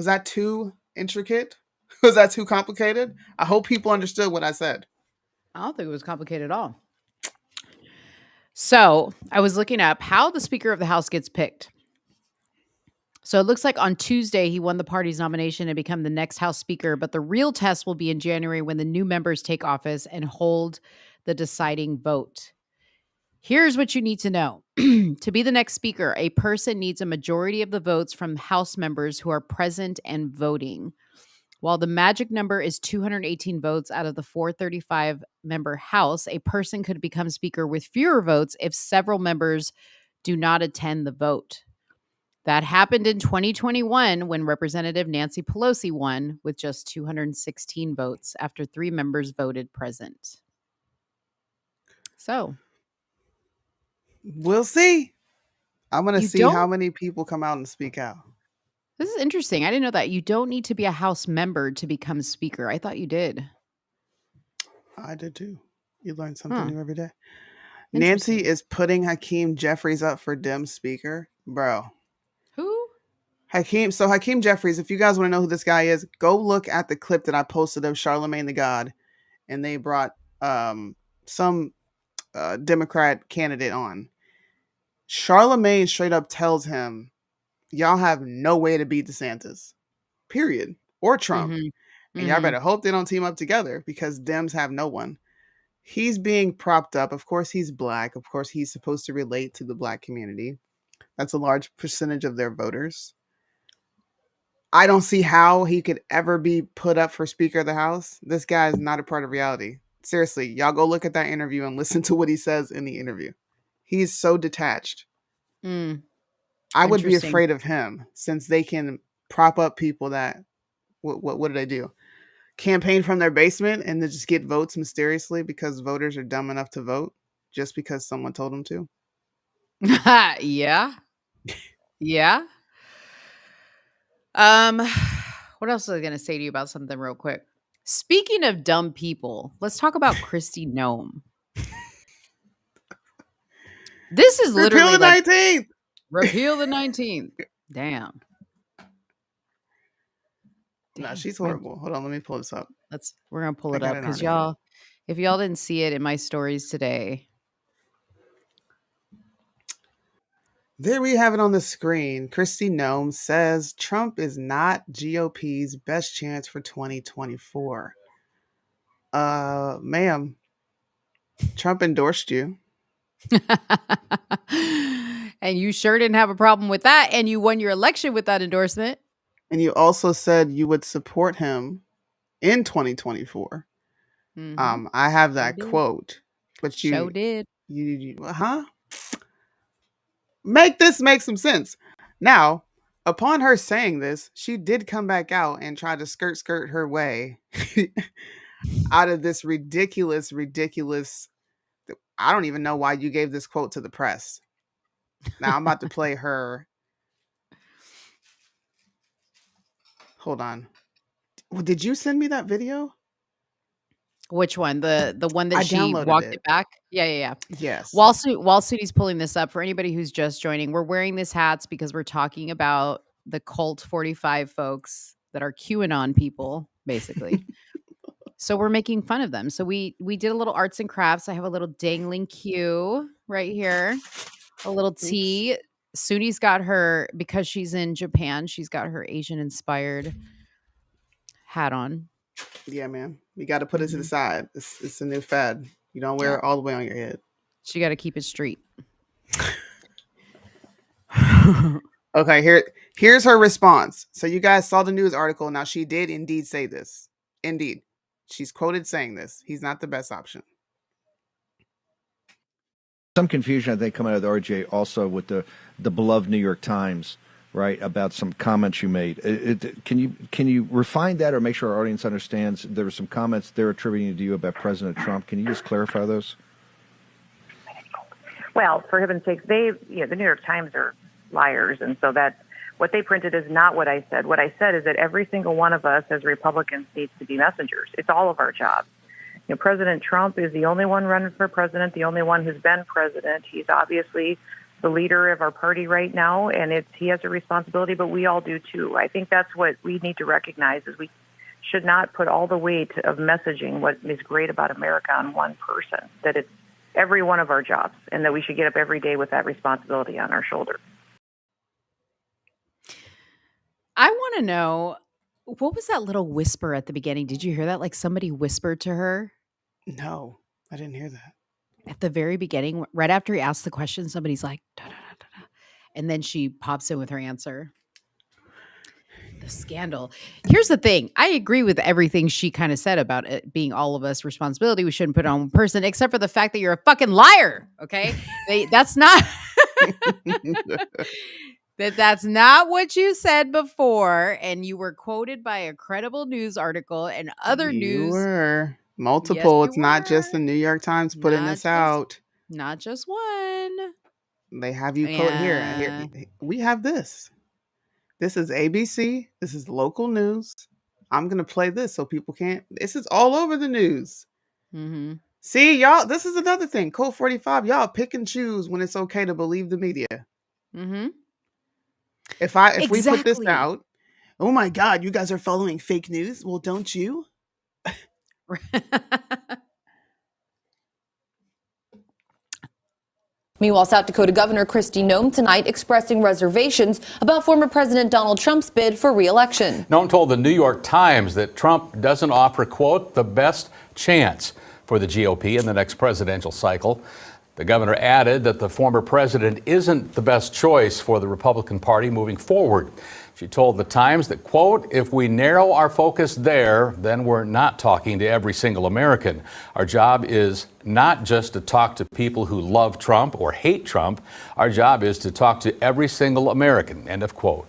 [SPEAKER 3] that too intricate? Was that too complicated? I hope people understood what I said.
[SPEAKER 4] I don't think it was complicated at all. So I was looking up how the Speaker of the House gets picked. So it looks like on Tuesday he won the party's nomination and become the next House Speaker, but the real test will be in January when the new members take office and hold the deciding vote. Here's what you need to know. To be the next speaker, a person needs a majority of the votes from House members who are present and voting. While the magic number is 218 votes out of the 435 member House, a person could become speaker with fewer votes if several members do not attend the vote. That happened in 2021 when Representative Nancy Pelosi won with just 216 votes after 3 members voted present. So,
[SPEAKER 3] We'll see. I'm going to
[SPEAKER 4] you
[SPEAKER 3] see how
[SPEAKER 4] don't
[SPEAKER 3] many people come out and speak out.
[SPEAKER 4] This is interesting. I didn't know that. You don't need to be a House member to become speaker. I thought you did.
[SPEAKER 3] I did too. You learn something
[SPEAKER 4] Huh.
[SPEAKER 3] new every day. Nancy
[SPEAKER 4] Interesting.
[SPEAKER 3] is putting Hakeem Jeffries up for Dem speaker. Bro.
[SPEAKER 4] Who?
[SPEAKER 3] Hakeem Jeffries, if you guys want to know who this guy is, go look at the clip that I posted of Charlemagne the God. And they brought some Democrat candidate on. Charlemagne straight up tells him, y'all have no way to beat DeSantis, period, or Trump.
[SPEAKER 4] Mm-hmm.
[SPEAKER 3] And y'all
[SPEAKER 4] Mm-hmm.
[SPEAKER 3] better hope they don't team up together because Dems have no one. He's being propped up. Of course, he's black. Of course, he's supposed to relate to the black community. That's a large percentage of their voters. I don't see how he could ever be put up for Speaker of the House. This guy is not a part of reality. Seriously, y'all go look at that interview and listen to what he says in the interview. He's so detached.
[SPEAKER 4] Mm.
[SPEAKER 3] I would be
[SPEAKER 4] Interesting.
[SPEAKER 3] afraid of him since they can prop up people that what do they do? Campaign from their basement and then just get votes mysteriously because voters are dumb enough to vote just because someone told them to.
[SPEAKER 4] Yeah. Yeah. What else was I going to say to you about something real quick? Speaking of dumb people, let's talk about Kristi Noem. This is
[SPEAKER 3] Repeal
[SPEAKER 4] literally
[SPEAKER 3] the
[SPEAKER 4] like
[SPEAKER 3] 19th.
[SPEAKER 4] repeal the 19th. Damn.
[SPEAKER 3] No, she's
[SPEAKER 4] My-
[SPEAKER 3] horrible. Hold on, let me pull this up.
[SPEAKER 4] we're gonna pull
[SPEAKER 3] I
[SPEAKER 4] it
[SPEAKER 3] got
[SPEAKER 4] up
[SPEAKER 3] it
[SPEAKER 4] because
[SPEAKER 3] on here.
[SPEAKER 4] y'all, if y'all didn't see it in my stories today,
[SPEAKER 3] There we have it on the screen. Kristi Noem says Trump is not GOP's best chance for 2024. Ma'am, Trump endorsed you.
[SPEAKER 4] and you sure didn't have a problem with that, and you won your election with that endorsement.
[SPEAKER 3] And you also said you would support him in 2024.
[SPEAKER 4] Mm-hmm.
[SPEAKER 3] I have
[SPEAKER 4] Show
[SPEAKER 3] that
[SPEAKER 4] did.
[SPEAKER 3] quote, but
[SPEAKER 4] Show did.
[SPEAKER 3] you make this make some sense. Now, upon her saying this, she did come back out and try to skirt her way out of this ridiculous. I don't even know why you gave this quote to the press. Now I'm about to play her. Hold on. Did you send me that video?
[SPEAKER 4] Which one? The one that
[SPEAKER 3] I
[SPEAKER 4] she
[SPEAKER 3] downloaded
[SPEAKER 4] walked
[SPEAKER 3] it.
[SPEAKER 4] it back? Yeah.
[SPEAKER 3] Yes.
[SPEAKER 4] While Sudi's pulling this up, for anybody who's just joining, we're wearing these hats because we're talking about the cult 45 folks that are QAnon people, basically. So we're making fun of them. So we did a little arts and crafts. I have a little dangling Q right here, a little T. Suni's got her, because she's in Japan, she's got her Asian inspired hat on.
[SPEAKER 3] Yeah, man. You got to put it to the side. It's a new fad. You don't wear it all the way on your head.
[SPEAKER 4] She got to keep it street.
[SPEAKER 3] Okay, here's her response. So you guys saw the news article. Now she did indeed say this. Indeed. She's quoted saying this. He's not the best option.
[SPEAKER 7] Some confusion, I think, coming out of the RJ also with the beloved New York Times, right, about some comments you made. Can you refine that or make sure our audience understands there were some comments they're attributing to you about President Trump? Can you just clarify those?
[SPEAKER 8] Well, for heaven's sakes, the New York Times are liars, and so that what they printed is not what I said. What I said is that every single one of us as Republicans needs to be messengers. It's all of our jobs. President Trump is the only one running for president, the only one who's been president. He's obviously the leader of our party right now, and he has a responsibility, but we all do too. I think that's what we need to recognize is we should not put all the weight of messaging what is great about America on one person, that it's every one of our jobs, and that we should get up every day with that responsibility on our shoulders.
[SPEAKER 4] I want to know, what was that little whisper at the beginning? Did you hear that? Like somebody whispered to her?
[SPEAKER 3] No, I didn't hear that.
[SPEAKER 4] At the very beginning, right after he asked the question, somebody's like, da, da, da, da, da. And then she pops in with her answer. The scandal. Here's the thing. I agree with everything she kind of said about it being all of us responsibility. We shouldn't put it on one person, except for the fact that you're a fucking liar. Okay. That's not that's not what you said before. And you were quoted by a credible news article and other news.
[SPEAKER 3] Were multiple.
[SPEAKER 4] Yes,
[SPEAKER 3] it's not just the New York Times putting this out.
[SPEAKER 4] Not just one.
[SPEAKER 3] They have you quote here. We have this. This is ABC. This is local news. I'm going to play this so people can't. This is all over the news.
[SPEAKER 4] Mm-hmm.
[SPEAKER 3] See, y'all, this is another thing. Code 45, y'all pick and choose when it's okay to believe the media.
[SPEAKER 4] Mm-hmm.
[SPEAKER 3] If we put this out, oh my God, you guys are following fake news. Well, don't you?
[SPEAKER 9] Meanwhile, South Dakota Governor Kristi Noem tonight expressing reservations about former President Donald Trump's bid for re-election.
[SPEAKER 10] Noem told the New York Times that Trump doesn't offer, quote, the best chance for the GOP in the next presidential cycle. The governor added that the former president isn't the best choice for the Republican Party moving forward. She told the Times that, quote, if we narrow our focus there, then we're not talking to every single American. Our job is not just to talk to people who love Trump or hate Trump. Our job is to talk to every single American, end of quote.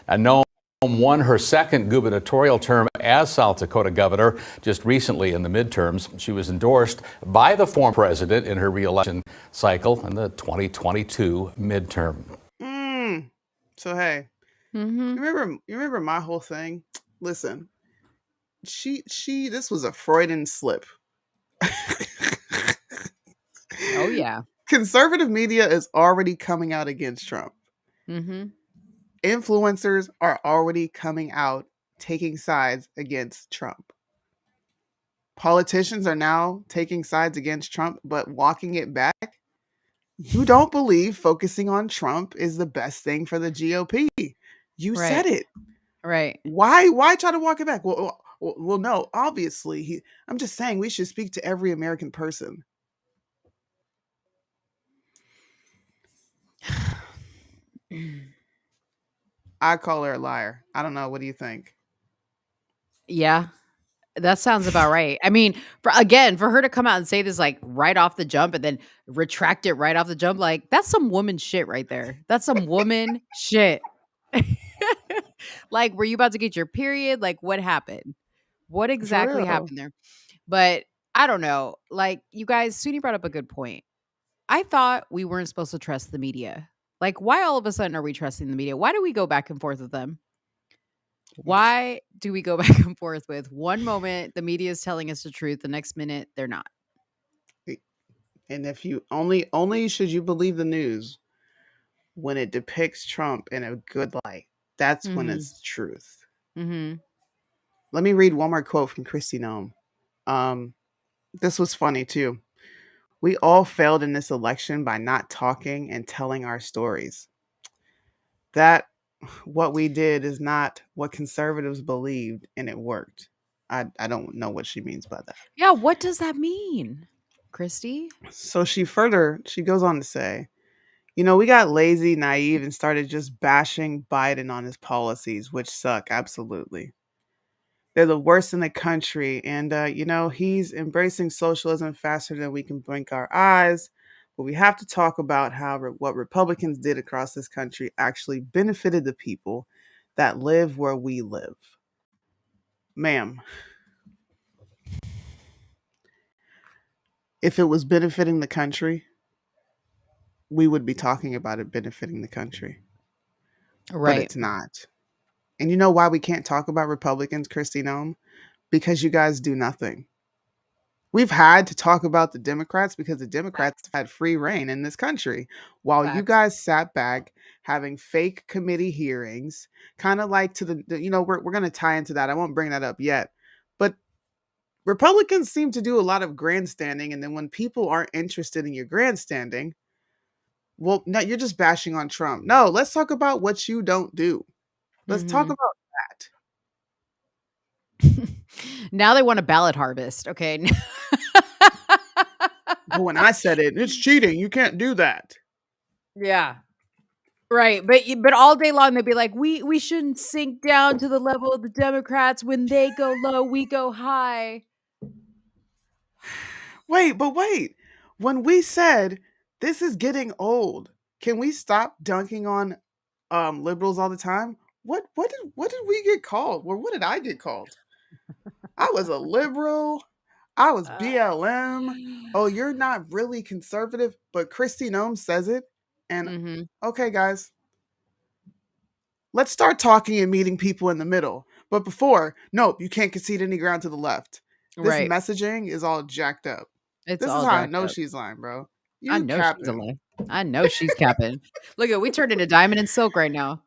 [SPEAKER 10] Now, Noem won her second gubernatorial term as South Dakota governor just recently in the midterms. She was endorsed by the former president in her re-election cycle in the 2022 midterm.
[SPEAKER 3] So hey,
[SPEAKER 4] Mm-hmm.
[SPEAKER 3] you remember my whole thing? Listen, this was a Freudian slip.
[SPEAKER 4] Oh yeah.
[SPEAKER 3] Conservative media is already coming out against Trump.
[SPEAKER 4] Mm-hmm.
[SPEAKER 3] Influencers are already coming out taking sides against Trump. Politicians are now taking sides against Trump, but walking it back. You don't believe focusing on Trump is the best thing for the GOP. You
[SPEAKER 4] Right.
[SPEAKER 3] said it.
[SPEAKER 4] Right.
[SPEAKER 3] Why try to walk it back? Well, no, obviously. I'm just saying we should speak to every American person. I call her a liar. I don't know. What do you think?
[SPEAKER 4] Yeah. That sounds about right. I mean, for her to come out and say this like right off the jump and then retract it right off the jump, like that's some woman shit right there. That's some woman shit. Like, were you about to get your period? Like, what happened? What
[SPEAKER 3] For
[SPEAKER 4] exactly
[SPEAKER 3] real.
[SPEAKER 4] happened there? But I don't know. Like, you guys, Suni brought up a good point. I thought we weren't supposed to trust the media. Like, why all of a sudden are we trusting the media? Why do we go back and forth with them? Why do we go back and forth with one moment the media is telling us the truth, the next minute they're not?
[SPEAKER 3] And if you only should you believe the news when it depicts Trump in a good light. That's when
[SPEAKER 4] Mhm.
[SPEAKER 3] it's truth.
[SPEAKER 4] Mhm.
[SPEAKER 3] Let me read one more quote from Christy Nome. Um, this was funny too. We all failed in this election by not talking and telling our stories. That what we did is not what conservatives believed, and it worked. I don't know what she means by that.
[SPEAKER 4] Yeah, what does that mean? Christy?
[SPEAKER 3] So she goes on to say, we got lazy, naive, and started just bashing Biden on his policies, which suck, absolutely. They're the worst in the country. And, he's embracing socialism faster than we can blink our eyes. But we have to talk about how what Republicans did across this country actually benefited the people that live where we live. Ma'am, if it was benefiting the country, we would be talking about it benefiting the country. But
[SPEAKER 4] Right.
[SPEAKER 3] it's not. And you know why we can't talk about Republicans, Christy Nome? Because you guys do nothing. We've had to talk about the Democrats because the Democrats
[SPEAKER 4] Facts.
[SPEAKER 3] had free reign in this country while you
[SPEAKER 4] Facts.
[SPEAKER 3] guys sat back having fake committee hearings, kind of like to we're going to tie into that. I won't bring that up yet. But Republicans seem to do a lot of grandstanding. And then when people aren't interested in your grandstanding, well, no, you're just bashing on Trump. No, let's talk about what you don't do. Let's talk
[SPEAKER 4] Mhm.
[SPEAKER 3] about that.
[SPEAKER 4] Now they want a ballot harvest, okay?
[SPEAKER 3] But when I said it, it's cheating. You can't do that.
[SPEAKER 4] Yeah. Right, but all day long they'd be like, "We shouldn't sink down to the level of the Democrats. When they go low, we go high."
[SPEAKER 3] Wait. When we said this is getting old, can we stop dunking on liberals all the time? What did we get called? Or what did I get called? I was a liberal. I was BLM. Oh, you're not really conservative, but Christy Nome says it. And
[SPEAKER 4] Mhm.
[SPEAKER 3] okay, guys, let's start talking and meeting people in the middle. But before, nope, you can't concede any ground to the left. This
[SPEAKER 4] Right.
[SPEAKER 3] messaging is all jacked up.
[SPEAKER 4] It's
[SPEAKER 3] This is
[SPEAKER 4] all
[SPEAKER 3] how I
[SPEAKER 4] jacked
[SPEAKER 3] know
[SPEAKER 4] up.
[SPEAKER 3] she's lying, bro.
[SPEAKER 4] I
[SPEAKER 3] You
[SPEAKER 4] know she's
[SPEAKER 3] capping.
[SPEAKER 4] alive. I know she's capping. Look at we turned into Diamond and Silk right now.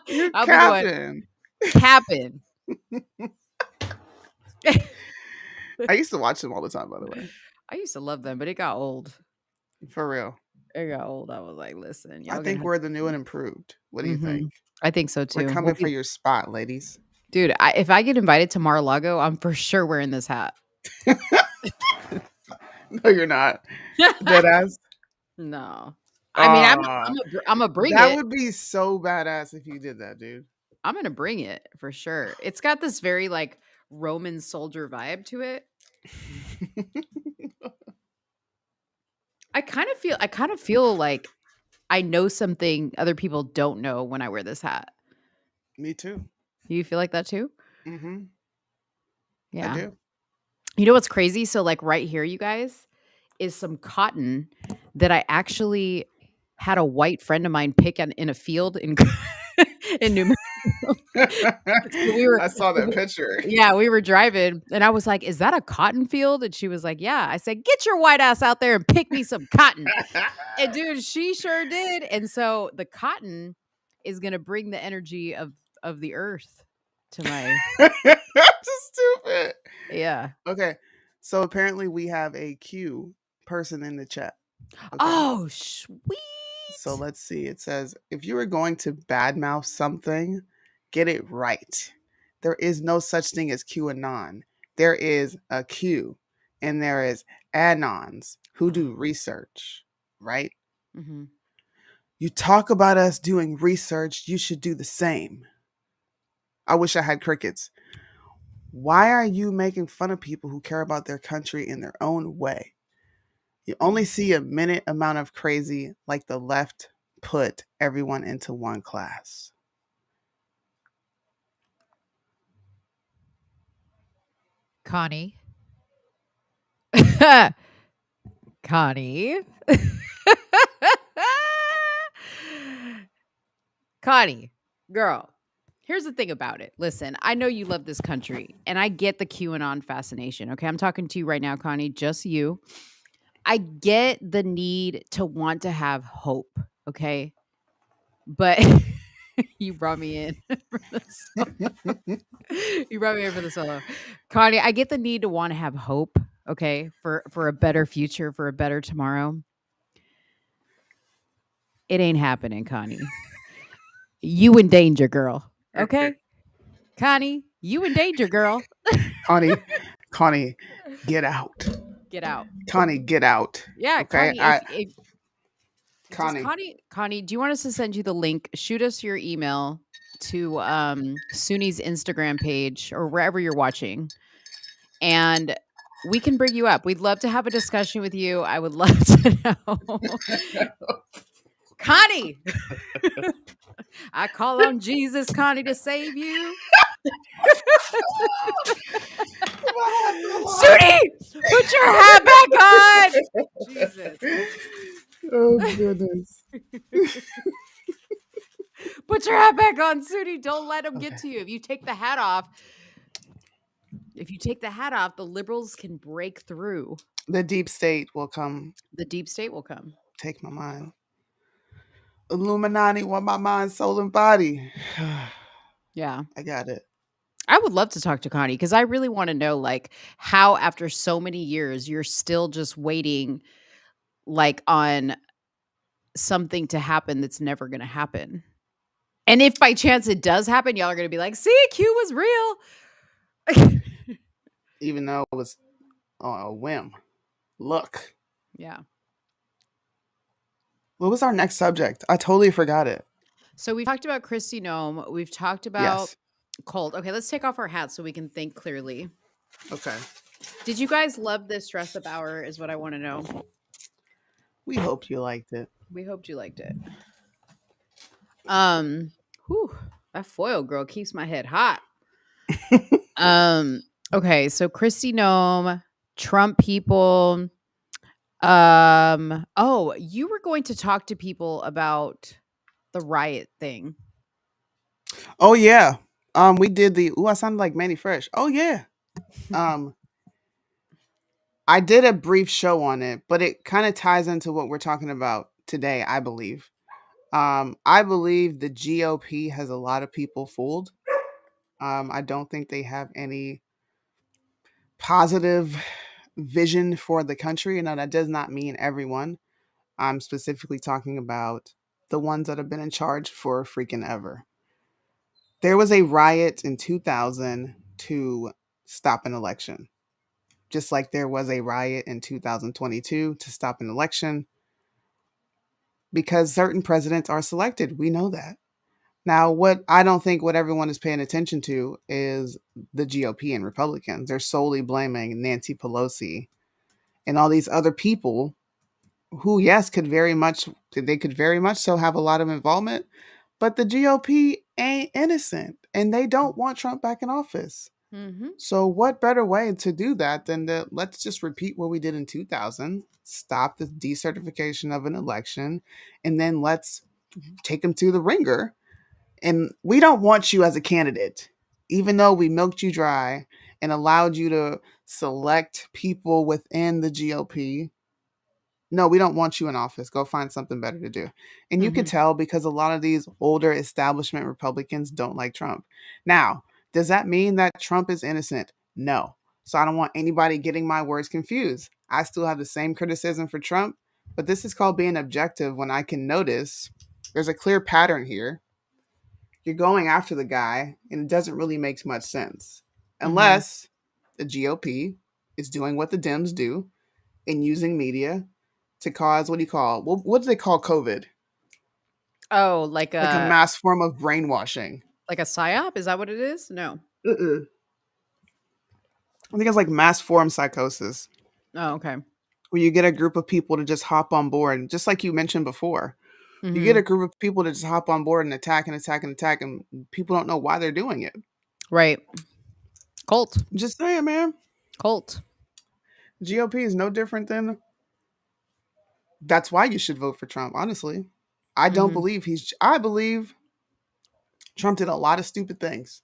[SPEAKER 3] You
[SPEAKER 4] I'll be the one
[SPEAKER 3] capping.
[SPEAKER 4] capping.
[SPEAKER 3] I used to watch them all the time, by the way.
[SPEAKER 4] I used to love them, but it got old.
[SPEAKER 3] For real.
[SPEAKER 4] It got old. I was like, listen,
[SPEAKER 3] I
[SPEAKER 4] y'all gonna
[SPEAKER 3] think
[SPEAKER 4] have
[SPEAKER 3] we're the new and improved. What do you think?
[SPEAKER 4] Mhm. I think so
[SPEAKER 3] We're
[SPEAKER 4] too.
[SPEAKER 3] coming for your spot, ladies.
[SPEAKER 4] Dude, if I get invited to Mar-a-Lago, I'm for sure wearing this hat.
[SPEAKER 3] No, you're not. Dead ass.
[SPEAKER 4] No. I mean,
[SPEAKER 3] Uh
[SPEAKER 4] I'm a bring
[SPEAKER 3] that
[SPEAKER 4] it.
[SPEAKER 3] would be so badass if you did that, dude.
[SPEAKER 4] I'm gonna bring it for sure. It's got this very like Roman soldier vibe to it. I kind of feel like I know something other people don't know when I wear this hat.
[SPEAKER 3] Me too.
[SPEAKER 4] You feel like that too?
[SPEAKER 3] Mm-hmm. I
[SPEAKER 4] Yeah.
[SPEAKER 3] do.
[SPEAKER 4] You know what's crazy? So like right here, you guys, is some cotton that I actually had a white friend of mine pick in a field in in New Mexico. So
[SPEAKER 3] I saw that picture.
[SPEAKER 4] yeah, we were driving and I was like, "Is that a cotton field?" And she was like, "Yeah." I said, "Get your white ass out there and pick me some cotton." And dude, she sure did. And so the cotton is gonna bring the energy of the earth to my
[SPEAKER 3] Just stupid.
[SPEAKER 4] yeah.
[SPEAKER 3] Okay. So apparently we have a Q person in the chat. Okay.
[SPEAKER 4] Oh, sweet.
[SPEAKER 3] So let's see. It says, if you were going to badmouth something, get it right. There is no such thing as QAnon. There is a Q, and there is anons who do research, right?
[SPEAKER 4] Mm-hmm.
[SPEAKER 3] You talk about us doing research, you should do the same. I wish I had crickets. Why are you making fun of people who care about their country in their own way? You only see a minute amount of crazy, like the left put everyone into one class.
[SPEAKER 11] Connie. Connie.
[SPEAKER 4] Connie, girl, here's the thing about it. Listen, I know you love this country and I get the QAnon fascination. Okay. I'm talking to you right now, Connie, just you. I get the need to want to have hope. Okay. But you brought me in for the solo. You brought me in for the solo. Connie, I get the need to want to have hope. Okay. For a better future, for a better tomorrow. It ain't happening, Connie. You in danger, girl. Okay? Connie, you in danger, girl.
[SPEAKER 3] Connie, get out.
[SPEAKER 4] Get out.
[SPEAKER 3] Connie, get out.
[SPEAKER 4] Yeah,
[SPEAKER 3] Okay.
[SPEAKER 4] Connie.
[SPEAKER 3] Connie.
[SPEAKER 4] Connie, do you want us to send you the link? Shoot us your email to Suni's Instagram page or wherever you're watching. And we can bring you up. We'd love to have a discussion with you. I would love to know. Connie. I call on Jesus, Connie, to save you. Suni, put your hat back on. Jesus.
[SPEAKER 3] Oh, goodness.
[SPEAKER 4] Put your hat back on, Suni. Don't let them get to you. If you take the hat off, the liberals can break through.
[SPEAKER 3] The deep state will come.
[SPEAKER 4] The deep state will come.
[SPEAKER 3] Take my mind. Illuminati want my mind, soul, and body.
[SPEAKER 4] Yeah.
[SPEAKER 3] I got it.
[SPEAKER 4] I would love to talk to Connie because I really want to know, like, how after so many years you're still just waiting, like, on something to happen that's never going to happen. And if by chance it does happen, y'all are going to be like, see, Q was real.
[SPEAKER 3] Even though it was a whim. Look.
[SPEAKER 4] Yeah.
[SPEAKER 3] What was our next subject? I totally forgot it.
[SPEAKER 4] So we've talked about Kristi Noem. We've talked about Colt. Okay, let's take off our hats so we can think clearly.
[SPEAKER 3] Okay.
[SPEAKER 4] Did you guys love this dress up hour is what I want to know.
[SPEAKER 3] We hope you liked it.
[SPEAKER 4] We hoped you liked it. That foil girl keeps my head hot. Okay, so Kristi Noem, Trump people. Oh, you were going to talk to people about the riot thing.
[SPEAKER 3] Oh yeah. We did the I sounded like Manny Fresh. Oh yeah. I did a brief show on it, but it kind of ties into what we're talking about today, I believe. I believe the GOP has a lot of people fooled. I don't think they have any positive vision for the country. And that does not mean everyone. I'm specifically talking about the ones that have been in charge for freaking ever. There was a riot in 2000 to stop an election, just like there was a riot in 2022 to stop an election, because certain presidents are selected. We know that. Now, what I don't think what everyone is paying attention to is the GOP and Republicans. They're solely blaming Nancy Pelosi and all these other people who, yes, could very much so have a lot of involvement, but the GOP ain't innocent and they don't want Trump back in office.
[SPEAKER 4] Mm-hmm.
[SPEAKER 3] So, what better way to do that than to let's just repeat what we did in 2000, stop the decertification of an election, and then let's take them to the ringer. And we don't want you as a candidate, even though we milked you dry and allowed you to select people within the GOP. No, we don't want you in office. Go find something better to do. And you can
[SPEAKER 4] Mm-hmm.
[SPEAKER 3] tell because a lot of these older establishment Republicans don't like Trump. Now, does that mean that Trump is innocent? No. So I don't want anybody getting my words confused. I still have the same criticism for Trump, but this is called being objective when I can notice there's a clear pattern here. You're going after the guy, and it doesn't really make much sense
[SPEAKER 4] Mm-hmm.
[SPEAKER 3] unless the GOP is doing what the Dems do and using media to cause what do you call what do they call COVID?
[SPEAKER 4] Oh,
[SPEAKER 3] Like a mass form of brainwashing.
[SPEAKER 4] like a psyop? Is that what it is? No.
[SPEAKER 3] Uh-uh. I think it's like mass form psychosis,
[SPEAKER 4] Oh, okay.
[SPEAKER 3] where you get a group of people to just hop on board, just like you mentioned before. You get
[SPEAKER 4] Mm-hmm.
[SPEAKER 3] a group of people to just hop on board and attack and attack and attack, and people don't know why they're doing it.
[SPEAKER 4] Right. Cult.
[SPEAKER 3] Just saying, man.
[SPEAKER 4] Cult.
[SPEAKER 3] GOP is no different than. That's why you should vote for Trump. Honestly, I don't
[SPEAKER 4] Mm-hmm.
[SPEAKER 3] believe he's. I believe Trump did a lot of stupid things,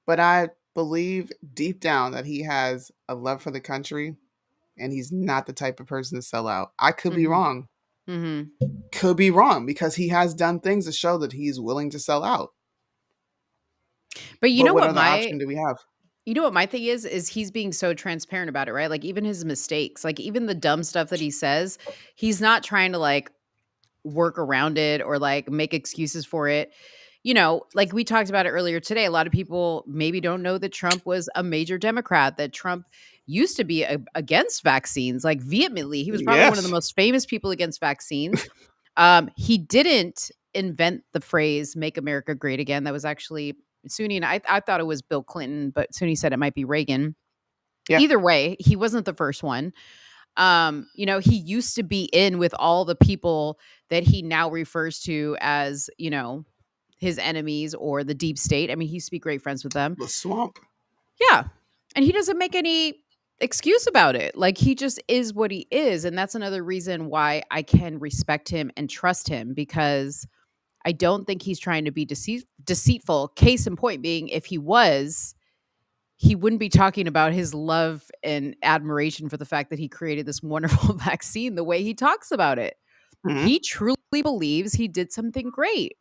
[SPEAKER 3] but I believe deep down that he has a love for the country and he's not the type of person to sell out. I could be
[SPEAKER 4] Mm-hmm.
[SPEAKER 3] wrong.
[SPEAKER 4] Mm-hmm.
[SPEAKER 3] Could be wrong because he has done things to show that he's willing to sell out.
[SPEAKER 4] But
[SPEAKER 3] But what other option do we have?
[SPEAKER 4] you know what my thing is he's being so transparent about it, right? Like even his mistakes, like even the dumb stuff that he says, he's not trying to like work around it or like make excuses for it. You know, like we talked about it earlier today, a lot of people maybe don't know that Trump was a major Democrat, that Trump used to be against vaccines, like vehemently. He was probably one of the
[SPEAKER 3] Yes.
[SPEAKER 4] most famous people against vaccines. He didn't invent the phrase "Make America Great Again." That was actually Sunni, and I thought it was Bill Clinton, but Sunni said it might be Reagan.
[SPEAKER 3] Yeah.
[SPEAKER 4] Either way, he wasn't the first one. You know, he used to be in with all the people that he now refers to as, you know, his enemies or the deep state. I mean, he used to be great friends with them.
[SPEAKER 3] The swamp.
[SPEAKER 4] Yeah. And he doesn't make any excuse about it. Like he just is what he is. And that's another reason why I can respect him and trust him, because I don't think he's trying to be deceitful. Case in point being, if he was, he wouldn't be talking about his love and admiration for the fact that he created this wonderful vaccine the way he talks about it.
[SPEAKER 3] Mhm.
[SPEAKER 4] He truly believes he did something great.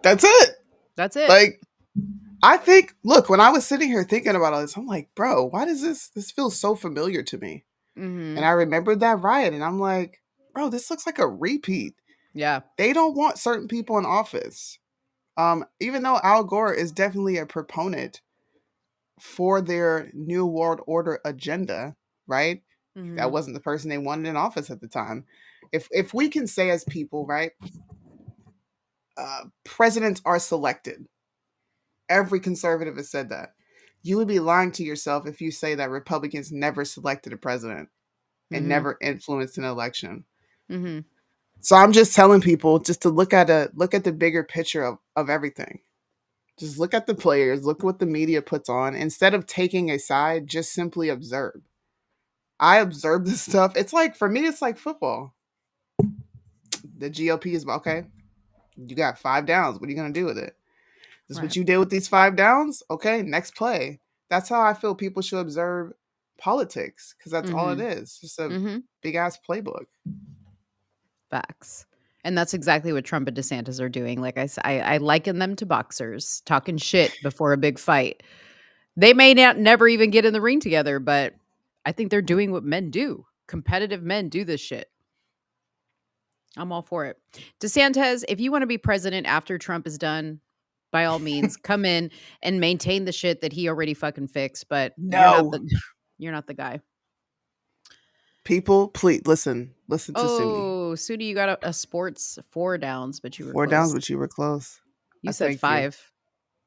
[SPEAKER 3] That's it.
[SPEAKER 4] That's it.
[SPEAKER 3] Like, I think, look, when I was sitting here thinking about all this, I'm like, bro, why does this feel so familiar to me? And
[SPEAKER 4] Mm-hmm.
[SPEAKER 3] I remembered that riot, and I'm like, bro, this looks like a repeat.
[SPEAKER 4] Yeah.
[SPEAKER 3] They don't want certain people in office. Even though Al Gore is definitely a proponent for their New World Order agenda, right? That
[SPEAKER 4] Mm-hmm.
[SPEAKER 3] wasn't the person they wanted in office at the time. If we can say as people, right, presidents are selected. Every conservative has said that. You would be lying to yourself if you say that Republicans never selected a president and
[SPEAKER 4] Mm-hmm.
[SPEAKER 3] never influenced an election.
[SPEAKER 4] Mm-hmm.
[SPEAKER 3] So I'm just telling people just to look at the bigger picture of everything. Just look at the players, look what the media puts on. Instead of taking a side, just simply observe. I observe this stuff. It's like, for me, it's like football. The GOP is okay. You got 5 downs. What are you gonna do with it? This is
[SPEAKER 4] Right.
[SPEAKER 3] what you did with these 5 downs? Okay, next play. That's how I feel people should observe politics, because that's all it
[SPEAKER 4] Mm-hmm.
[SPEAKER 3] is. Just a
[SPEAKER 4] Mm-hmm.
[SPEAKER 3] big ass playbook.
[SPEAKER 4] Facts. And that's exactly what Trump and DeSantis are doing. Like I said, I liken them to boxers talking shit before a big fight. They may not never even get in the ring together, but I think they're doing what men do. Competitive men do this shit. I'm all for it. DeSantis, if you want to be president after Trump is done, by all means, come in and maintain the shit that he already fucking fixed. But
[SPEAKER 3] No.
[SPEAKER 4] you're not the guy.
[SPEAKER 3] People, please listen to Suni.
[SPEAKER 4] Oh, Sudi, you got a sports 4 downs, but you were
[SPEAKER 3] 4 downs,
[SPEAKER 4] close.
[SPEAKER 3] but you were close.
[SPEAKER 4] You
[SPEAKER 3] I
[SPEAKER 4] said
[SPEAKER 3] thank you.
[SPEAKER 4] 5.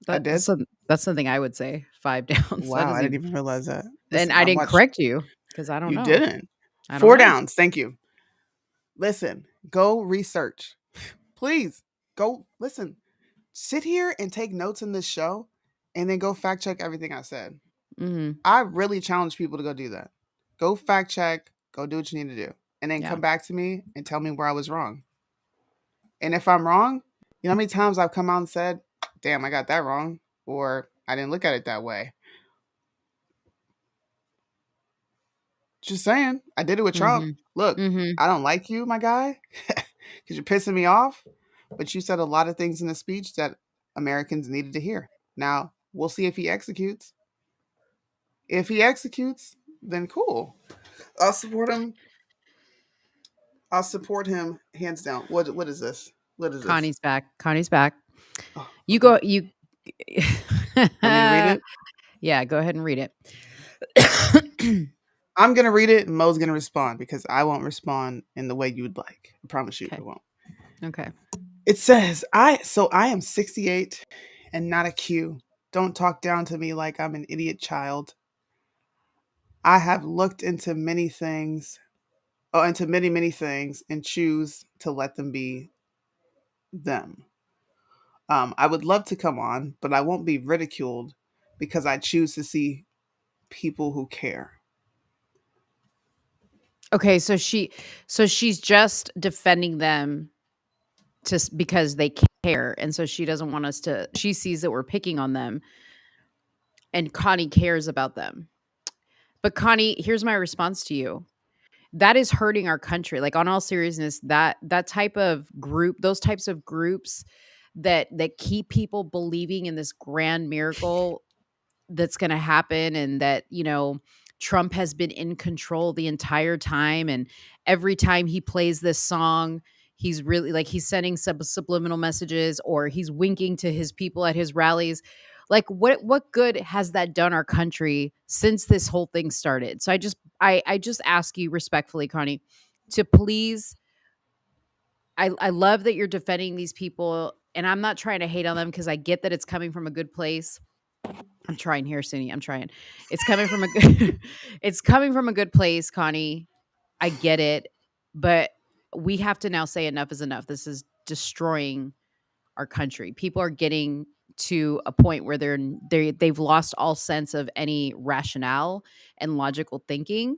[SPEAKER 3] I did?
[SPEAKER 4] That's something I would say. 5 downs. That
[SPEAKER 3] Wow, I
[SPEAKER 4] is
[SPEAKER 3] didn't even realize that.
[SPEAKER 4] and
[SPEAKER 3] Listen,
[SPEAKER 4] I didn't
[SPEAKER 3] watched.
[SPEAKER 4] correct you because I don't
[SPEAKER 3] You
[SPEAKER 4] know.
[SPEAKER 3] didn't.
[SPEAKER 4] I don't
[SPEAKER 3] 4
[SPEAKER 4] know.
[SPEAKER 3] downs. Thank you. Listen, go research. Please go listen. sit here and take notes in this show and then go fact check everything I said.
[SPEAKER 4] Mm-hmm.
[SPEAKER 3] I really challenge people to go do that. Go fact check, go do what you need to do, and then
[SPEAKER 4] Yeah.
[SPEAKER 3] come back to me and tell me where I was wrong. And if I'm wrong, you know how many times I've come out and said, damn, I got that wrong, or I didn't look at it that way. Just saying, I did it with Trump.
[SPEAKER 4] Mm-hmm.
[SPEAKER 3] Look,
[SPEAKER 4] Mm-hmm.
[SPEAKER 3] I don't like you, my guy, because you're pissing me off. But you said a lot of things in the speech that Americans needed to hear. Now, we'll see if he executes. If he executes, then cool. I'll support him. I'll support him hands down. What is this? What is this?
[SPEAKER 4] Connie's back. Connie's back.
[SPEAKER 3] Oh,
[SPEAKER 4] You
[SPEAKER 3] okay.
[SPEAKER 4] go. You.
[SPEAKER 3] Want me to read it?
[SPEAKER 4] Yeah, go ahead and read it.
[SPEAKER 3] I'm gonna read it, and Mo's gonna respond because I won't respond in the way you would like. I promise you,
[SPEAKER 4] Okay.
[SPEAKER 3] I won't.
[SPEAKER 4] Okay.
[SPEAKER 3] It says, I am 68 and not a Q. Don't talk down to me like I'm an idiot child. I have looked into many things, into many, many things, and choose to let them be them. I would love to come on, but I won't be ridiculed because I choose to see people who care.
[SPEAKER 4] Okay. So she's just defending them because they care, and so she doesn't want us to. She sees that we're picking on them, and Connie cares about them. But Connie, here's my response to you. That is hurting our country. Like, on all seriousness, that type of group, those types of groups that keep people believing in this grand miracle that's going to happen, and that, Trump has been in control the entire time, and every time he plays this song, he's really, like, he's sending subliminal messages, or he's winking to his people at his rallies. Like, what good has that done our country since this whole thing started? So I just ask you respectfully, Connie, to please. I love that you're defending these people, and I'm not trying to hate on them because I get that it's coming from a good place. I'm trying here, Suni. I'm trying. It's coming from a good it's coming from a good place, Connie. I get it. But we have to now say enough is enough. This is destroying our country. People are getting to a point where they've lost all sense of any rationale and logical thinking.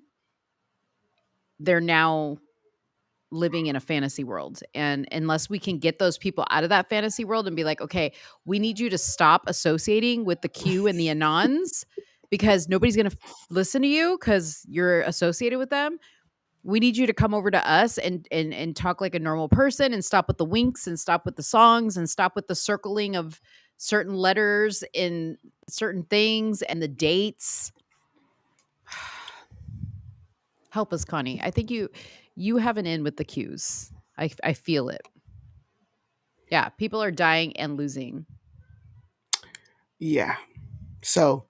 [SPEAKER 4] They're now living in a fantasy world. And unless we can get those people out of that fantasy world and be like, okay, we need you to stop associating with the Q and the Anons because nobody's going to listen to you because you're associated with them. We need you to come over to us and talk like a normal person, and stop with the winks, and stop with the songs, and stop with the circling of certain letters in certain things and the dates. Help us, Connie. I think you have an in with the Qs. I feel it. Yeah, people are dying and losing.
[SPEAKER 3] Yeah. So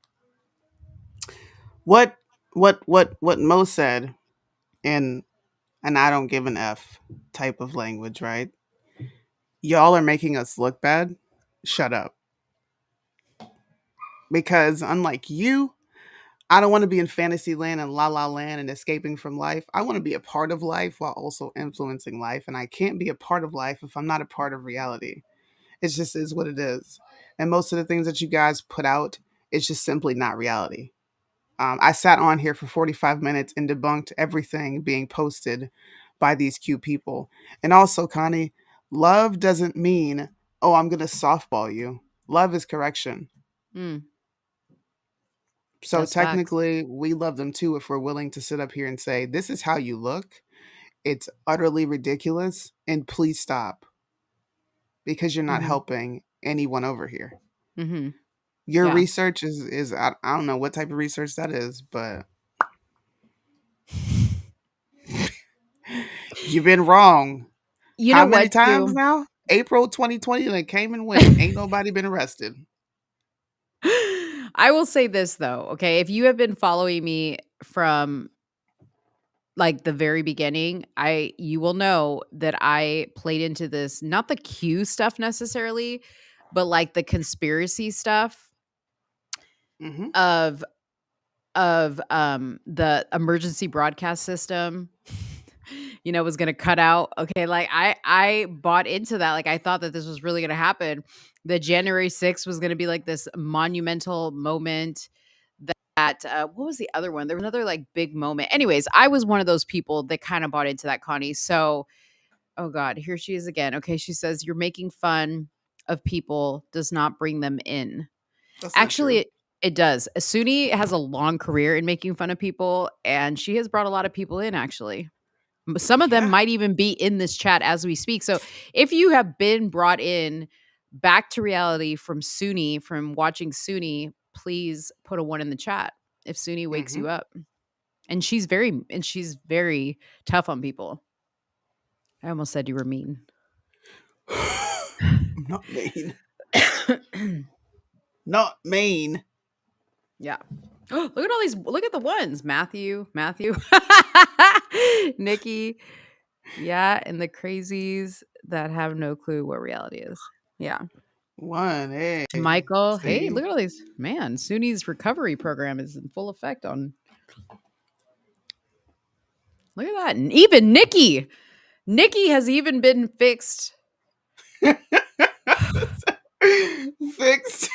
[SPEAKER 3] what Mo said in an I don't give an F type of language, right? Y'all are making us look bad. Shut up. Because unlike you, I don't want to be in fantasy land and la la land and escaping from life. I want to be a part of life while also influencing life. And I can't be a part of life if I'm not a part of reality. It just is what it is. And most of the things that you guys put out, it's just simply not reality. I sat on here for 45 minutes and debunked everything being posted by these cute people. And also, Connie, love doesn't mean, oh, I'm going to softball you. Love is correction.
[SPEAKER 4] Mm,
[SPEAKER 3] So
[SPEAKER 4] that's facts.
[SPEAKER 3] technically, we love them too if we're willing to sit up here and say, this is how you look. It's utterly ridiculous. And please stop because you're not
[SPEAKER 4] Mm-hmm.
[SPEAKER 3] helping anyone over here.
[SPEAKER 4] Mm-hmm.
[SPEAKER 3] Your
[SPEAKER 4] Yeah.
[SPEAKER 3] research is I don't know what type of research that is, but you've been wrong.
[SPEAKER 4] You
[SPEAKER 3] How
[SPEAKER 4] know
[SPEAKER 3] many
[SPEAKER 4] what,
[SPEAKER 3] times
[SPEAKER 4] too?
[SPEAKER 3] now? April 2020 and it came and went. Ain't nobody been arrested.
[SPEAKER 4] I will say this, though. Okay, if you have been following me from like the very beginning, you will know that I played into this, not the Q stuff necessarily, but like the conspiracy stuff
[SPEAKER 3] Hmm.
[SPEAKER 4] of the emergency broadcast system was going to cut out. Okay, like I bought into that. Like I thought that this was really going to happen. That January 6th was going to be like this monumental moment. That what was the other one? There was another like big moment. Anyways, I was one of those people that kind of bought into that, Connie. So, oh God, here she is again. Okay, she says you're making fun of people does not bring them in.
[SPEAKER 3] That's not true.
[SPEAKER 4] Actually, it does. Suni has a long career in making fun of people, and she has brought a lot of people in, actually. Some of them
[SPEAKER 3] Yeah.
[SPEAKER 4] might even be in this chat as we speak. So if you have been brought in back to reality from Suni, from watching Suni, please put a 1 in the chat if Suni wakes you up. And she's very tough on people. I almost said you were mean.
[SPEAKER 3] I'm not mean. Not mean.
[SPEAKER 4] Yeah. Oh, look at all these. Look at the ones. Matthew, Nikki. Yeah. And the crazies that have no clue what reality is. Yeah.
[SPEAKER 3] 1. Hey.
[SPEAKER 4] Michael.
[SPEAKER 3] See?
[SPEAKER 4] Hey, look at all these. Man, Suni's recovery program is in full effect on. Look at that. And even Nikki. Nikki has even been fixed.
[SPEAKER 3] Fixed.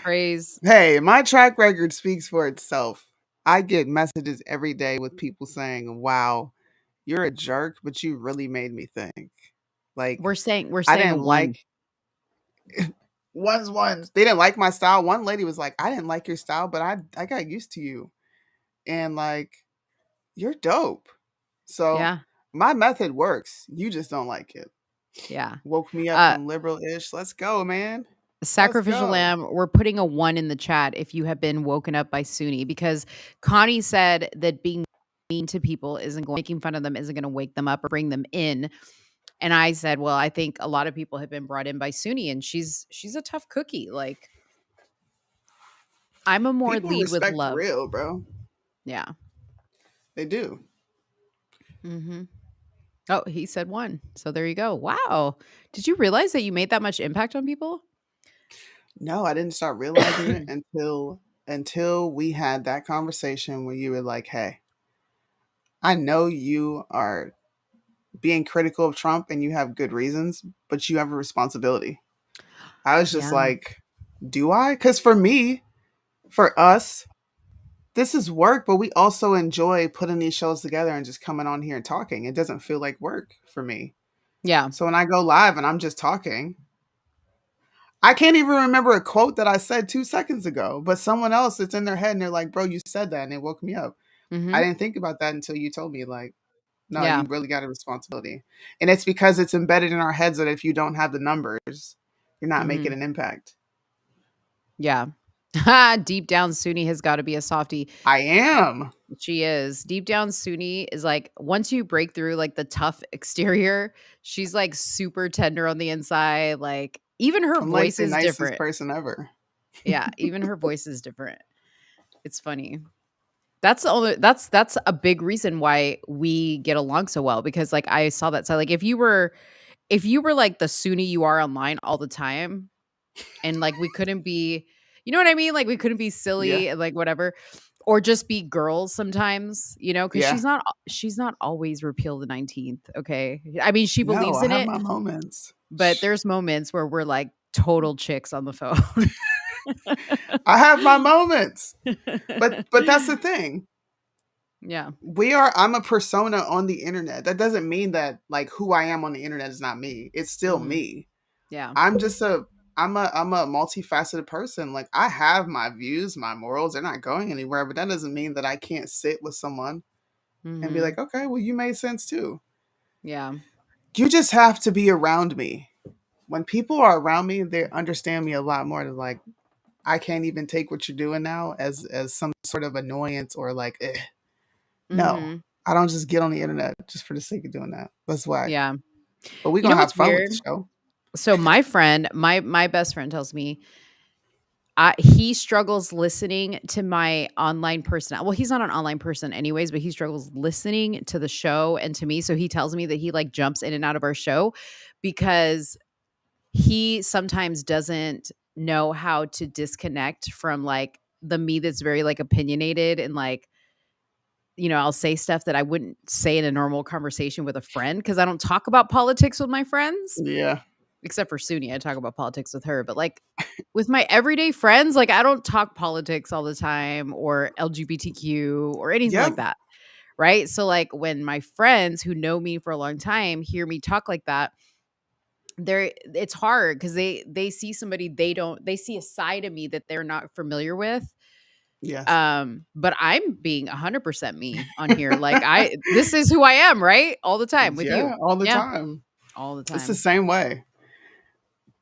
[SPEAKER 4] Praise.
[SPEAKER 3] Hey, my track record speaks for itself. I get messages every day with people saying, "Wow, you're a jerk, but you really made me think." Like
[SPEAKER 4] We're saying
[SPEAKER 3] I
[SPEAKER 4] a
[SPEAKER 3] didn't
[SPEAKER 4] 1.
[SPEAKER 3] like ones. They didn't like my style. One lady was like, "I didn't like your style, but I got used to you." And like, you're dope. So
[SPEAKER 4] Yeah.
[SPEAKER 3] my method works. You just don't like it.
[SPEAKER 4] Yeah.
[SPEAKER 3] Woke me up from liberal-ish. Let's go, man.
[SPEAKER 4] Sacrificial
[SPEAKER 3] go.
[SPEAKER 4] Lamb, we're putting a 1 in the chat if you have been woken up by Suni, because Connie said that being mean to people making fun of them isn't going to wake them up or bring them in. And I said, well, I think a lot of people have been brought in by Suni, and she's a tough cookie. Like, I'm a more
[SPEAKER 3] People
[SPEAKER 4] lead with
[SPEAKER 3] respect
[SPEAKER 4] love.
[SPEAKER 3] real, bro.
[SPEAKER 4] Yeah.
[SPEAKER 3] They do.
[SPEAKER 4] Mm-hmm. Oh, he said 1. So there you go. Wow. Did you realize that you made that much impact on people?
[SPEAKER 3] No, I didn't start realizing it until we had that conversation where you were like, "Hey, I know you are being critical of Trump and you have good reasons, but you have a responsibility." I was just
[SPEAKER 4] Yeah.
[SPEAKER 3] like, "Do I?" Cuz for us, this is work, but we also enjoy putting these shows together and just coming on here and talking. It doesn't feel like work for me.
[SPEAKER 4] Yeah.
[SPEAKER 3] So when I go live and I'm just talking, I can't even remember a quote that I said 2 seconds ago, but someone else, it's in their head and they're like, "Bro, you said that," and it woke me up.
[SPEAKER 4] Mm-hmm.
[SPEAKER 3] I didn't think about that until you told me, like, no,
[SPEAKER 4] Yeah.
[SPEAKER 3] you really got a responsibility. And it's because it's embedded in our heads that if you don't have the numbers, you're not making an impact.
[SPEAKER 4] Yeah. Deep down, Suni has got to be a softie.
[SPEAKER 3] I am.
[SPEAKER 4] She is. Deep down, Suni is like, once you break through like the tough exterior, she's like super tender on the inside. Like, even her
[SPEAKER 3] I'm like
[SPEAKER 4] voice
[SPEAKER 3] the
[SPEAKER 4] is
[SPEAKER 3] nicest
[SPEAKER 4] different.
[SPEAKER 3] person ever.
[SPEAKER 4] Yeah, even her voice is different. It's funny. That's a big reason why we get along so well, because like I saw that. So like if you were like the Suni you are online all the time, and like we couldn't be, you know what I mean? Like we couldn't be silly
[SPEAKER 3] Yeah.
[SPEAKER 4] and like whatever, or just be girls sometimes, because
[SPEAKER 3] Yeah.
[SPEAKER 4] she's not always repeal the 19th. Okay. I mean, she
[SPEAKER 3] No,
[SPEAKER 4] believes
[SPEAKER 3] I
[SPEAKER 4] in
[SPEAKER 3] have
[SPEAKER 4] it,
[SPEAKER 3] my moments.
[SPEAKER 4] but there's moments where we're like total chicks on the phone.
[SPEAKER 3] I have my moments. But that's the thing.
[SPEAKER 4] Yeah.
[SPEAKER 3] I'm a persona on the internet. That doesn't mean that like who I am on the internet is not me. It's still me.
[SPEAKER 4] Yeah.
[SPEAKER 3] I'm a multifaceted person. Like I have my views, my morals, they're not going anywhere, but that doesn't mean that I can't sit with someone and be like, "Okay, well you made sense too."
[SPEAKER 4] Yeah.
[SPEAKER 3] You just have to be around me. When people are around me, they understand me a lot more. They're like, I can't even take what you're doing now as some sort of annoyance or like, eh. No, I don't just get on the internet just for the sake of doing that. That's whack.
[SPEAKER 4] Yeah.
[SPEAKER 3] But we're
[SPEAKER 4] You know
[SPEAKER 3] gonna have
[SPEAKER 4] what's
[SPEAKER 3] fun with
[SPEAKER 4] weird?
[SPEAKER 3] the show.
[SPEAKER 4] So my friend, my best friend tells me he struggles listening to my online person. Well, he's not an online person anyways, but he struggles listening to the show and to me. So he tells me that he like jumps in and out of our show because he sometimes doesn't know how to disconnect from like the me that's very like opinionated and like I'll say stuff that I wouldn't say in a normal conversation with a friend because I don't talk about politics with my friends.
[SPEAKER 3] Yeah.
[SPEAKER 4] Except for Suni, I talk about politics with her. But like with my everyday friends, like I don't talk politics all the time or LGBTQ or anything like that. Right. So like when my friends who know me for a long time hear me talk like that, it's hard because they see somebody they see a side of me that they're not familiar with.
[SPEAKER 3] Yes.
[SPEAKER 4] But I'm being 100% me on here. Like this is who I am, right? All the time with you.
[SPEAKER 3] All the time.
[SPEAKER 4] All the time.
[SPEAKER 3] It's the same way.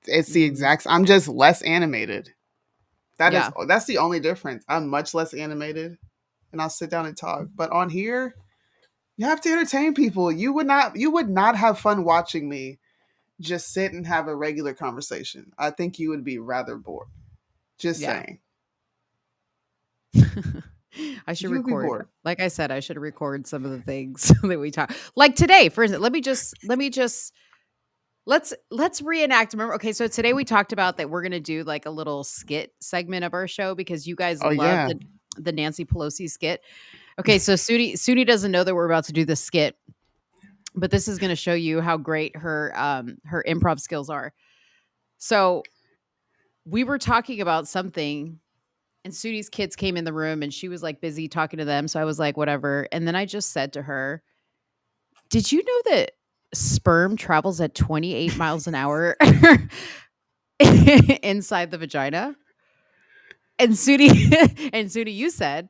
[SPEAKER 3] It's the exact. I'm just less animated. That's the only difference. I'm much less animated, and I'll sit down and talk. But on here, you have to entertain people. You would not have fun watching me just sit and have a regular conversation. I think you would be rather bored. Just saying.
[SPEAKER 4] I should record. Like I said, I should record some of the things that we talk. Like today, for instance, let's reenact. Remember, okay, so today we talked about that we're gonna do like a little skit segment of our show because you guys love the Nancy Pelosi skit. Okay, so Suni doesn't know that we're about to do this skit, but this is gonna show you how great her improv skills are. So we were talking about something. And Suni's kids came in the room and she was like busy talking to them. So I was like, whatever. And then I just said to her, did you know that sperm travels at 28 miles an hour inside the vagina? And Suni, you said,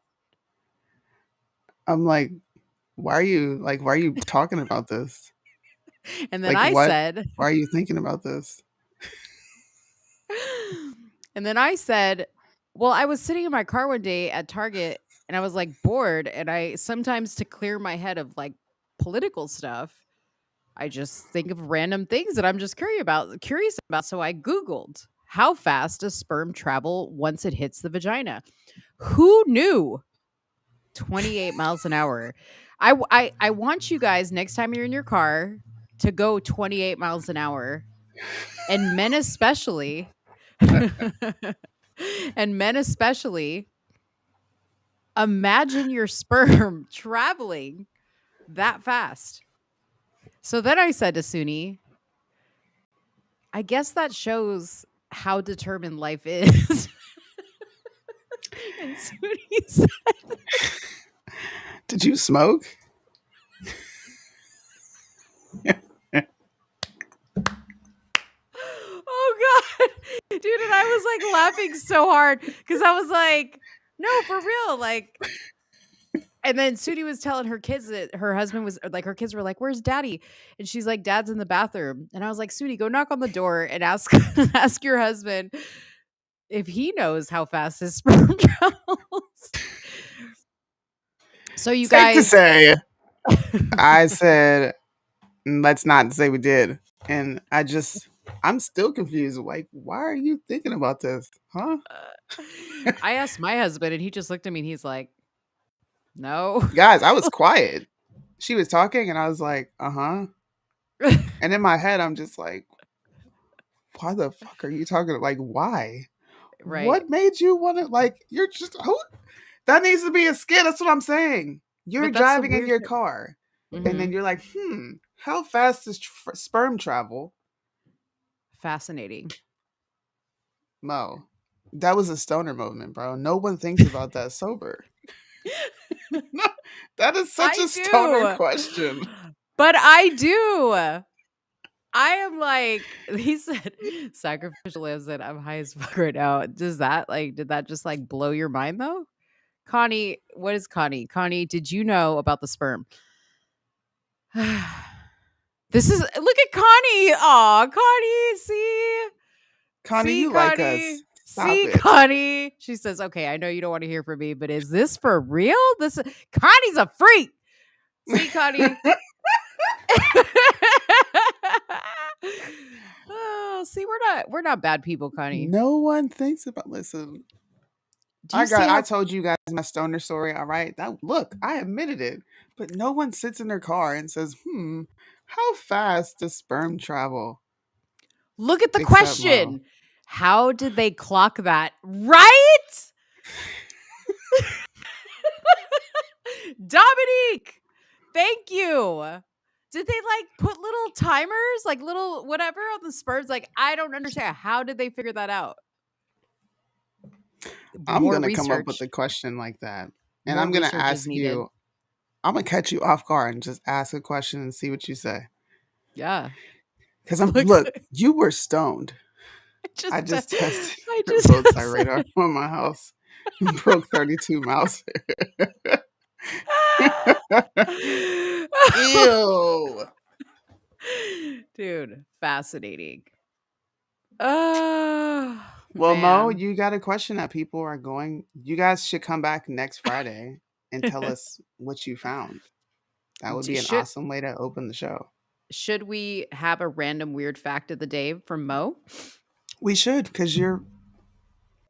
[SPEAKER 3] I'm like, why are you talking about this?
[SPEAKER 4] And then I said,
[SPEAKER 3] why are you thinking about this?
[SPEAKER 4] And then I said, well, I was sitting in my car one day at Target and I was like bored. And I sometimes to clear my head of like political stuff, I just think of random things that I'm just curious about. So I Googled how fast does sperm travel once it hits the vagina? Who knew? 28 miles an hour. I want you guys next time you're in your car to go 28 miles an hour. And men especially imagine your sperm traveling that fast. So then I said to Suni, I guess that shows how determined life is. And Suni said,
[SPEAKER 3] did you smoke?
[SPEAKER 4] Oh God, dude. And I was like laughing so hard because I was like, no, for real. Like, and then Suni was telling her kids that her husband was like, her kids were like, where's daddy? And she's like, dad's in the bathroom. And I was like, Suni, go knock on the door and ask your husband if he knows how fast his sperm travels. So you
[SPEAKER 3] Safe
[SPEAKER 4] guys
[SPEAKER 3] to say, I said, let's not say we did. And I'm still confused. Like, why are you thinking about this? Huh?
[SPEAKER 4] I asked my husband and he just looked at me and he's like, no.
[SPEAKER 3] Guys, I was quiet. She was talking and I was like, uh-huh. And in my head, I'm just like, why the fuck are you talking? Like, why?
[SPEAKER 4] Right.
[SPEAKER 3] What made you want to, like, you're just, who? That needs to be a skit. That's what I'm saying. You're driving in your car. Mm-hmm. And then you're like, how fast does sperm travel?
[SPEAKER 4] Fascinating.
[SPEAKER 3] Mo, that was a stoner moment, bro. No one thinks about that sober. That is such a stoner question.
[SPEAKER 4] But I do. I am like, he said, sacrificial lamb said, I'm high as fuck right now. Did that just like blow your mind though? Connie, what is Connie? Connie, did you know about the sperm? This is, look at Connie. Aw, Connie, see?
[SPEAKER 3] Connie,
[SPEAKER 4] see,
[SPEAKER 3] you
[SPEAKER 4] Connie?
[SPEAKER 3] like us. Stop
[SPEAKER 4] see,
[SPEAKER 3] it.
[SPEAKER 4] Connie. She says, okay, I know you don't want to hear from me, but is this for real? Connie's a freak. See, Connie? Oh, see, we're not bad people, Connie.
[SPEAKER 3] No one thinks about, listen. I told you guys my stoner story, all right? Look, I admitted it. But no one sits in their car and says, how fast does sperm travel?
[SPEAKER 4] Look at the question. Mo. How did they clock that? Right? Dominique, thank you. Did they like put little timers, like little whatever on the sperms? Like, I don't understand. How did they figure that out?
[SPEAKER 3] I'm
[SPEAKER 4] More
[SPEAKER 3] gonna come up with
[SPEAKER 4] research.
[SPEAKER 3] a question like that, and
[SPEAKER 4] More
[SPEAKER 3] I'm gonna
[SPEAKER 4] research is
[SPEAKER 3] ask
[SPEAKER 4] needed.
[SPEAKER 3] you. I'm gonna catch you off guard and just ask a question and see what you say.
[SPEAKER 4] Yeah.
[SPEAKER 3] Because look, you were stoned. I
[SPEAKER 4] just
[SPEAKER 3] just tested
[SPEAKER 4] I
[SPEAKER 3] your
[SPEAKER 4] just
[SPEAKER 3] roadside radar on my house. Broke 32 miles. Ew.
[SPEAKER 4] Dude, fascinating. Oh,
[SPEAKER 3] Well, Mo,
[SPEAKER 4] man.
[SPEAKER 3] you got a question that people are going. You guys should come back next Friday and tell us what you found. That would be an
[SPEAKER 4] Should
[SPEAKER 3] awesome way to open the show.
[SPEAKER 4] should we have a random weird fact of the day from Mo?
[SPEAKER 3] We should, because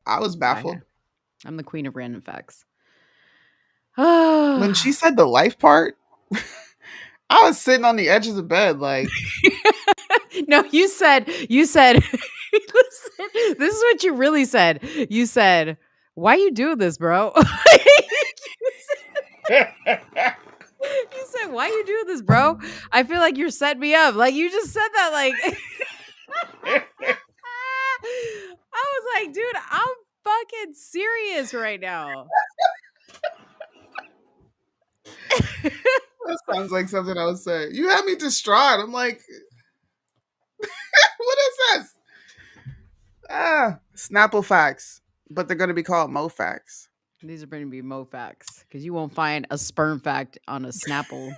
[SPEAKER 3] I was baffled.
[SPEAKER 4] Okay. I'm the queen of random facts.
[SPEAKER 3] When she said the life part, I was sitting on the edge of the bed like,
[SPEAKER 4] No, you said, listen, this is what you really said. You said, why you do this, bro? You said, why you do this, bro? I feel like you're setting me up. Like, you just said that, like, I was like, dude, I'm fucking serious right now.
[SPEAKER 3] that sounds like something I would say. You had me distraught. I'm like, what is this? Snapple facts, but they're going to be called Mo facts.
[SPEAKER 4] These are going to be Mo facts because you won't find a sperm fact on a Snapple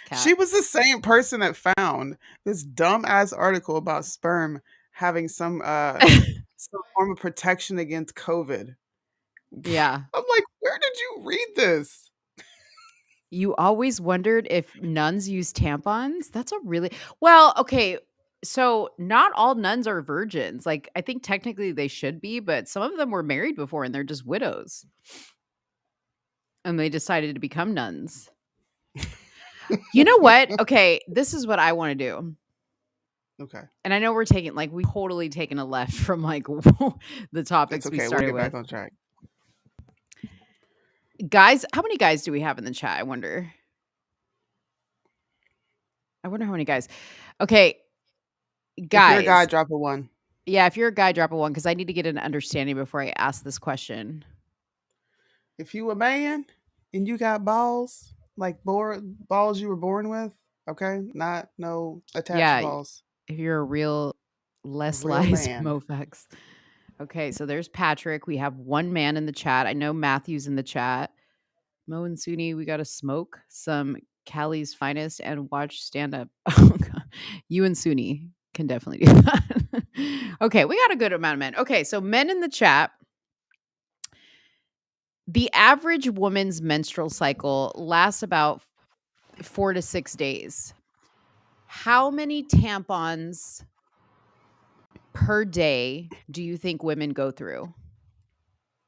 [SPEAKER 4] cat.
[SPEAKER 3] She was the same person that found this dumbass article about sperm having some form of protection against COVID.
[SPEAKER 4] Yeah.
[SPEAKER 3] I'm like, where did you read this?
[SPEAKER 4] You always wondered if nuns use tampons? That's a really well, okay. So not all nuns are virgins. Like I think technically they should be, but some of them were married before and they're just widows. And they decided to become nuns. You know what? Okay, this is what I want to do.
[SPEAKER 3] Okay.
[SPEAKER 4] And I know we totally taken a left from like the topics
[SPEAKER 3] It's okay.
[SPEAKER 4] we started
[SPEAKER 3] We'll get
[SPEAKER 4] with.
[SPEAKER 3] back on track.
[SPEAKER 4] Guys, how many guys do we have in the chat? I wonder how many guys. Okay. Guys.
[SPEAKER 3] If you're a guy, drop a 1.
[SPEAKER 4] Yeah, if you're a guy, drop a 1 because I need to get an understanding before I ask this question.
[SPEAKER 3] If you a man and you got balls, like balls you were born with, okay? Not no attached balls.
[SPEAKER 4] If you're a real less lies Mofax. Okay, so there's Patrick. We have one man in the chat. I know Matthew's in the chat. Mo and Suni, we got to smoke some Cali's finest and watch stand up. Oh, God. You and Suni can definitely do that. Okay, we got a good amount of men. Okay, so men in the chat. The average woman's menstrual cycle lasts about 4 to 6 days. How many tampons per day do you think women go through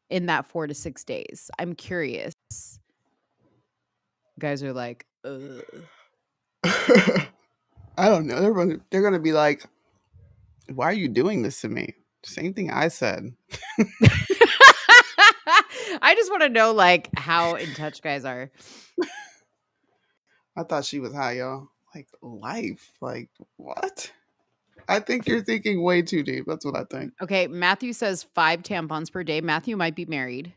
[SPEAKER 4] in that 4 to 6 days? I'm curious. Guys are like, ugh.
[SPEAKER 3] I don't know. They're going to be like, why are you doing this to me? Same thing I said.
[SPEAKER 4] I just want to know like how in touch guys are.
[SPEAKER 3] I thought she was high, y'all. Like life. Like what? I think you're thinking way too deep. That's what I think.
[SPEAKER 4] Okay, Matthew says 5 tampons per day. Matthew might be married.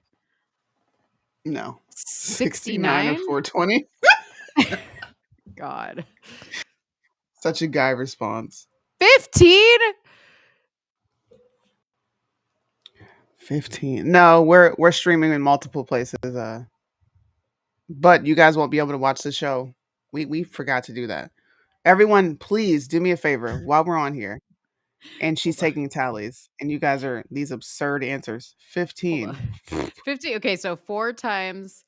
[SPEAKER 3] No.
[SPEAKER 4] 69
[SPEAKER 3] or 420.
[SPEAKER 4] God.
[SPEAKER 3] Such a guy response.
[SPEAKER 4] 15?
[SPEAKER 3] 15. No, we're streaming in multiple places. But you guys won't be able to watch the show. We forgot to do that. Everyone, please do me a favor while we're on here. And she's taking tallies. And you guys are these absurd answers. 15.
[SPEAKER 4] 15. Okay, so 4 times.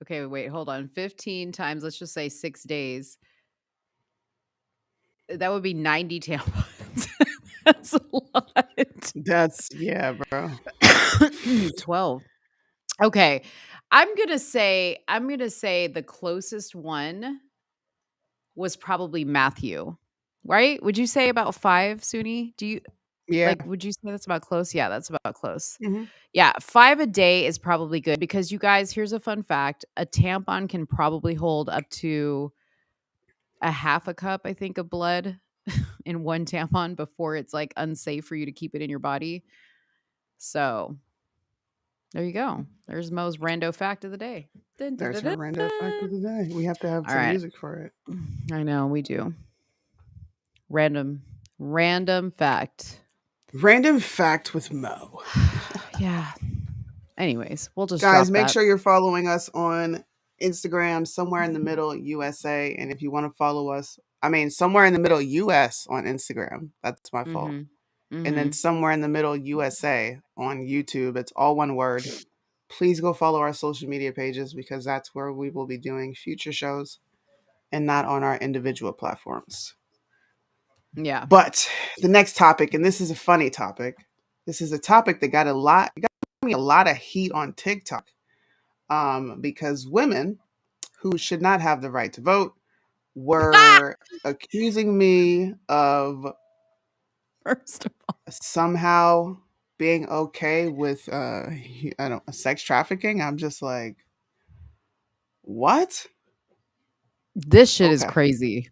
[SPEAKER 4] Okay, wait, hold on. 15 times, let's just say 6 days. That would be 90 tampons. That's a lot.
[SPEAKER 3] Yeah, bro.
[SPEAKER 4] 12. Okay. I'm going to say the closest one was probably Matthew. Right? Would you say about 5, Suni? Do you
[SPEAKER 3] Yeah.
[SPEAKER 4] Like, would you say that's about close? Yeah, that's about close.
[SPEAKER 3] Hmm.
[SPEAKER 4] Yeah, 5 a day is probably good because you guys, here's a fun fact. A tampon can probably hold up to a half a cup, I think, of blood in one tampon before it's like unsafe for you to keep it in your body. So there you go. There's Mo's rando fact of the day. Dun, dun,
[SPEAKER 3] There's
[SPEAKER 4] dun,
[SPEAKER 3] her
[SPEAKER 4] dun,
[SPEAKER 3] random fact of
[SPEAKER 4] dun.
[SPEAKER 3] the day. We have to have
[SPEAKER 4] All
[SPEAKER 3] some
[SPEAKER 4] right.
[SPEAKER 3] music for it.
[SPEAKER 4] I know we do. Random fact.
[SPEAKER 3] Random fact with Mo.
[SPEAKER 4] Yeah. Anyways, we'll just
[SPEAKER 3] Guys,
[SPEAKER 4] drop
[SPEAKER 3] make
[SPEAKER 4] that.
[SPEAKER 3] sure you're following us on Instagram, somewhere in the middle USA. And if you want to follow us, somewhere in the middle US on Instagram. That's my fault.
[SPEAKER 4] Mhm.
[SPEAKER 3] And then
[SPEAKER 4] Mhm.
[SPEAKER 3] somewhere in the middle USA on YouTube. It's all one word. Please go follow our social media pages because that's where we will be doing future shows and not on our individual platforms.
[SPEAKER 4] Yeah.
[SPEAKER 3] But the next topic, and this is a funny topic. This is a topic that got me a lot of heat on TikTok. Because women who should not have the right to vote were accusing me of
[SPEAKER 4] First of all,
[SPEAKER 3] somehow being okay with I don't sex trafficking. I'm just like, what?
[SPEAKER 4] this shit is
[SPEAKER 3] Okay.
[SPEAKER 4] crazy.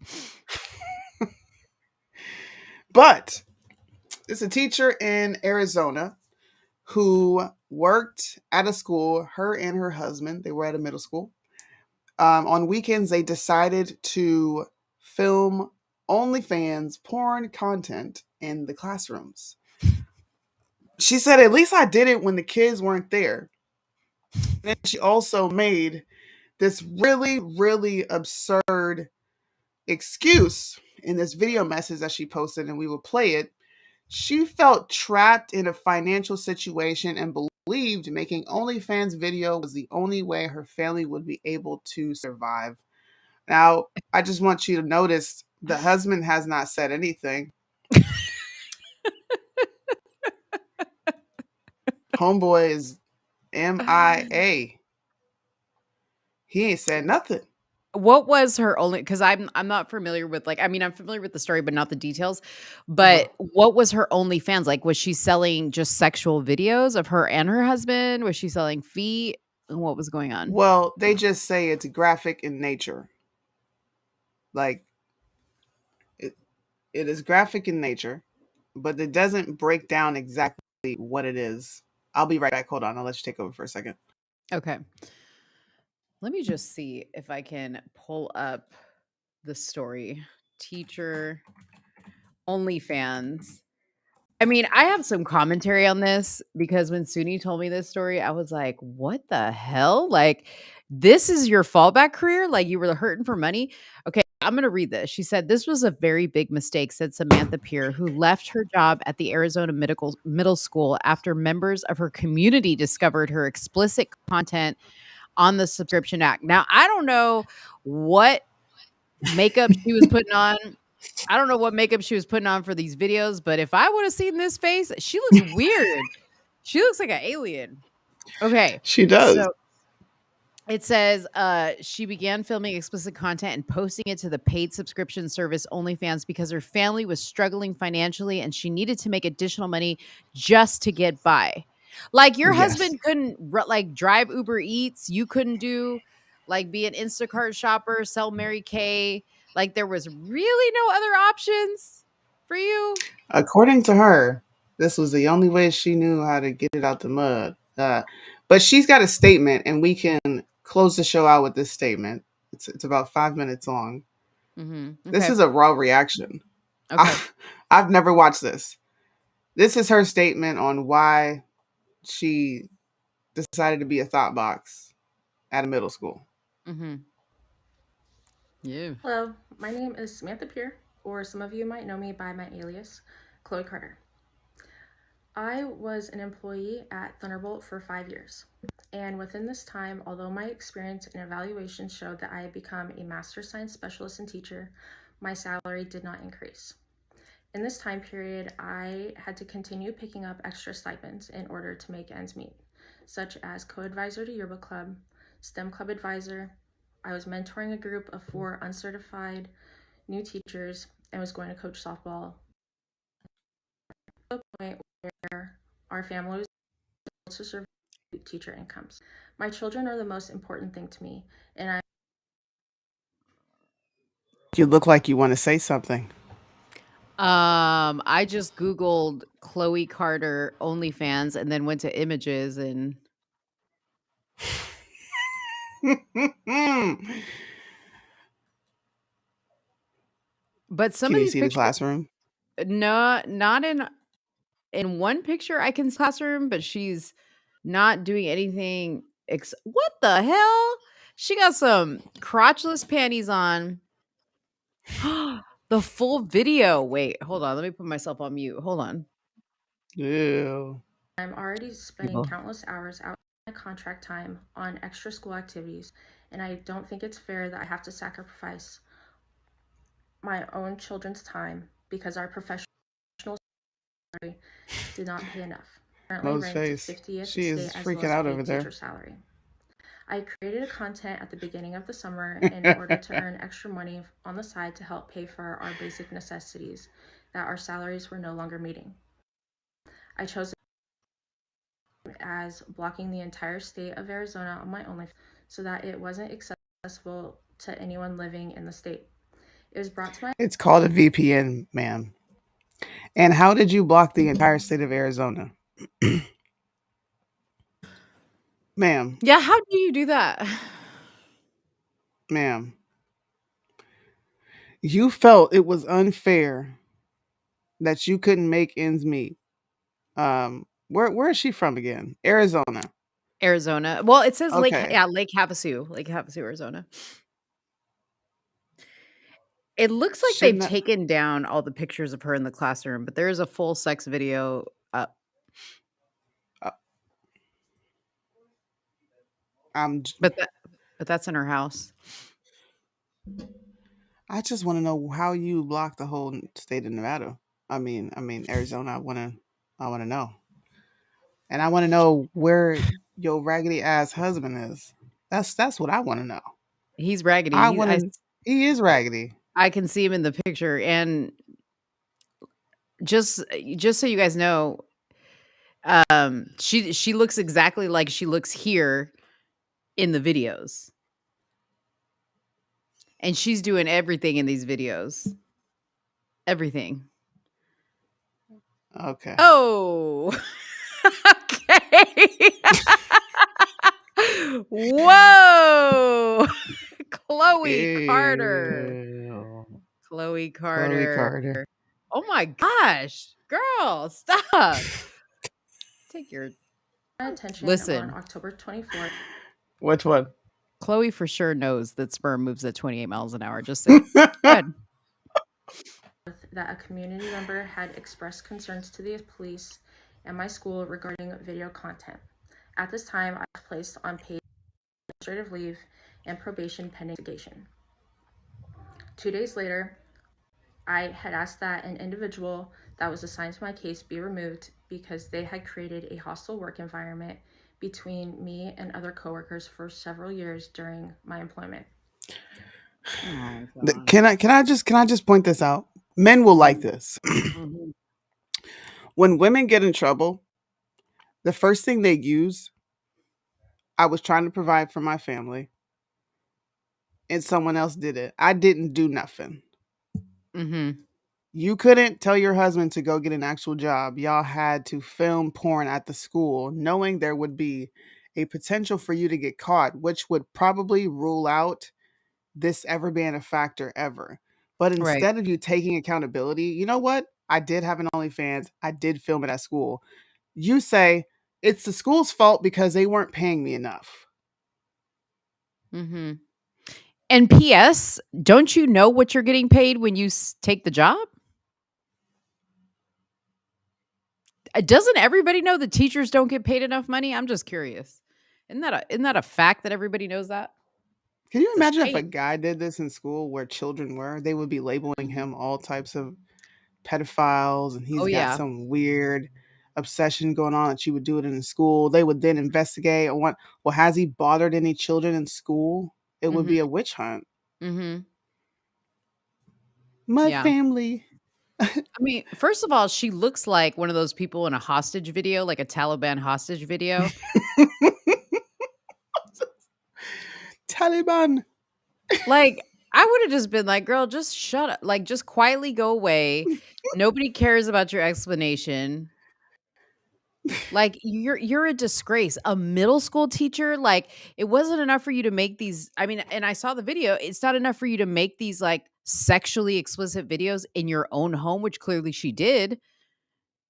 [SPEAKER 3] But it's a teacher in Arizona who worked at a school, her and her husband, they were at a middle school. On weekends, they decided to film OnlyFans porn content in the classrooms. She said, at least I did it when the kids weren't there. And she also made this really, really absurd excuse in this video message that she posted, and we will play it. She felt trapped in a financial situation and believed making OnlyFans video was the only way her family would be able to survive. Now, I just want you to notice the husband has not said anything. Homeboy is MIA. He ain't said nothing.
[SPEAKER 4] What was her only, cuz I'm not familiar with, like, I'm familiar with the story but not the details.
[SPEAKER 3] Uh-huh.
[SPEAKER 4] But what was her OnlyFans? Like, was she selling just sexual videos of her and her husband? Was she selling feet? And what was going on?
[SPEAKER 3] Well, they just say it's graphic in nature. Like it, it is graphic in nature, but it doesn't break down exactly what it is. I'll be right back. Hold on. I'll let you take over for a second.
[SPEAKER 4] Okay. Let me just see if I can pull up the story. Teacher OnlyFans. I have some commentary on this because when Suni told me this story, I was like, what the hell? Like, this is your fallback career? Like, you were hurting for money? Okay, I'm going to read this. She said, this was a very big mistake, said Samantha Peer, who left her job at the Arizona Middle School after members of her community discovered her explicit content on the Subscription Act. Now, I don't know what makeup she was putting on. I don't know what makeup she was putting on for these videos, but if I would have seen this face, she looks weird. She looks like an alien. Okay.
[SPEAKER 3] She does.
[SPEAKER 4] So it says she began filming explicit content and posting it to the paid subscription service OnlyFans because her family was struggling financially and she needed to make additional money just to get by. Like, your
[SPEAKER 3] Yes.
[SPEAKER 4] husband couldn't like drive Uber Eats. You couldn't do like be an Instacart shopper, sell Mary Kay. Like, there was really no other options for you.
[SPEAKER 3] According to her, this was the only way she knew how to get it out the mud. But she's got a statement, and we can close the show out with this statement. It's about 5 minutes long.
[SPEAKER 4] Mm-hmm.
[SPEAKER 3] This
[SPEAKER 4] Okay.
[SPEAKER 3] is a raw reaction.
[SPEAKER 4] Okay.
[SPEAKER 3] I've never watched this. This is her statement on why she decided to be a thought box at a middle school.
[SPEAKER 4] Mm-hmm. Yeah.
[SPEAKER 12] Hello, my name is Samantha Peer, or some of you might know me by my alias, Chloe Carter. I was an employee at Thunderbolt for 5 years, and within this time, although my experience and evaluation showed that I had become a master science specialist and teacher, my salary did not increase. In this time period, I had to continue picking up extra stipends in order to make ends meet, such as co-advisor to yearbook club, STEM club advisor. I was mentoring a group of 4 uncertified new teachers and was going to coach softball our family was able to survive teacher incomes. My children are the most important thing to me, and
[SPEAKER 3] You look like you want to say something.
[SPEAKER 4] I just Googled Chloe Carter OnlyFans and then went to images and but some
[SPEAKER 3] Can
[SPEAKER 4] of
[SPEAKER 3] you
[SPEAKER 4] these
[SPEAKER 3] see the
[SPEAKER 4] pictures
[SPEAKER 3] classroom?
[SPEAKER 4] no, not in one picture I can see classroom, but she's not doing anything what the hell? She got some crotchless panties on. The full video. Wait, hold on. Let me put myself on mute. Hold on.
[SPEAKER 3] Ew.
[SPEAKER 12] I'm already spending countless hours out my contract time on extra school activities, and I don't think it's fair that I have to sacrifice my own children's time because our professional salary did not pay enough. Currently
[SPEAKER 3] Moses
[SPEAKER 12] ranked
[SPEAKER 3] face.
[SPEAKER 12] 50th
[SPEAKER 3] She
[SPEAKER 12] state
[SPEAKER 3] is
[SPEAKER 12] as
[SPEAKER 3] freaking
[SPEAKER 12] lowest
[SPEAKER 3] out
[SPEAKER 12] paid
[SPEAKER 3] over
[SPEAKER 12] teacher
[SPEAKER 3] there.
[SPEAKER 12] salary. I created a content at the beginning of the summer in order to earn extra money on the side to help pay for our basic necessities that our salaries were no longer meeting. I chose as blocking the entire state of Arizona on my OnlyFans so that it wasn't accessible to anyone living in the state. It was brought to my
[SPEAKER 3] It's called a VPN, ma'am. And how did you block the entire state of Arizona? Ma'am,
[SPEAKER 4] Yeah, how do you do that?
[SPEAKER 3] ma'am, you felt it was unfair that you couldn't make ends meet. Where is she from again? Arizona.
[SPEAKER 4] Arizona. Well, it says
[SPEAKER 3] Okay.
[SPEAKER 4] Lake Havasu, Arizona. It looks like they've
[SPEAKER 3] Shouldn't that,
[SPEAKER 4] taken down all the pictures of her in the classroom, but there is a full sex video up.
[SPEAKER 3] uh, I'm
[SPEAKER 4] But that's in her house.
[SPEAKER 3] I just want to know how you blocked the whole state of Nevada. I mean Arizona. I want to know. And I want to know where your raggedy ass husband is. That's what I want to know.
[SPEAKER 4] He's raggedy.
[SPEAKER 3] I want to. He is raggedy.
[SPEAKER 4] I can see him in the picture, and just so you guys know, she looks exactly like she looks here in the videos. And she's doing everything in these videos. Everything.
[SPEAKER 3] Okay.
[SPEAKER 4] Oh. Okay. Whoa. Chloe Carter.
[SPEAKER 3] Ew.
[SPEAKER 4] Chloe
[SPEAKER 3] Chloe
[SPEAKER 4] Carter.
[SPEAKER 3] Carter.
[SPEAKER 4] Oh my gosh. Girl, stop. Take your
[SPEAKER 12] attention
[SPEAKER 4] Listen.
[SPEAKER 12] on October 24th.
[SPEAKER 3] Which one?
[SPEAKER 4] Chloe for sure knows that sperm moves at 28 miles an hour. Just saying. Good.
[SPEAKER 12] That a community member had expressed concerns to the police and my school regarding video content. At this time, I was placed on paid administrative leave and probation pending investigation. 2 days later, I had asked that an individual that was assigned to my case be removed because they had created a hostile work environment between me and other coworkers for several years during my employment.
[SPEAKER 4] Oh,
[SPEAKER 3] Can I just point this out? Men will like this.
[SPEAKER 4] Mhm.
[SPEAKER 3] When women get in trouble, the first thing they use, I was trying to provide for my family, and someone else did it. I didn't do nothing.
[SPEAKER 4] Mhm.
[SPEAKER 3] You couldn't tell your husband to go get an actual job. Y'all had to film porn at the school, knowing there would be a potential for you to get caught, which would probably rule out this ever being a factor ever. But
[SPEAKER 4] Right.
[SPEAKER 3] instead of you taking accountability, you know what? I did have an OnlyFans. I did film it at school. You say it's the school's fault because they weren't paying me enough.
[SPEAKER 4] Mhm. And PS, don't you know what you're getting paid when you take the job? Doesn't everybody know that teachers don't get paid enough money? I'm just curious. Isn't that a fact that everybody knows that?
[SPEAKER 3] Can you
[SPEAKER 4] It's a
[SPEAKER 3] imagine if a
[SPEAKER 4] shame.
[SPEAKER 3] guy did this in school where children were? They would be labeling him all types of pedophiles, and
[SPEAKER 4] Oh
[SPEAKER 3] he's got
[SPEAKER 4] yeah.
[SPEAKER 3] some weird obsession going on that you would do it in school. They would then investigate on what, well, has he bothered any children in school? It would
[SPEAKER 4] Mhm.
[SPEAKER 3] be a witch hunt.
[SPEAKER 4] Mhm.
[SPEAKER 3] My
[SPEAKER 4] Yeah.
[SPEAKER 3] family.
[SPEAKER 4] I mean, first of all, she looks like one of those people in a hostage video, like a Taliban hostage video.
[SPEAKER 3] Taliban.
[SPEAKER 4] Like, I would have just been like, "Girl, just shut up. Like, just quietly go away. Nobody cares about your explanation. Like, you're a disgrace. A middle school teacher, like, it wasn't enough for you to make these. I mean, and I saw the video. It's not enough for you to make these like sexually explicit videos in your own home, which clearly she did,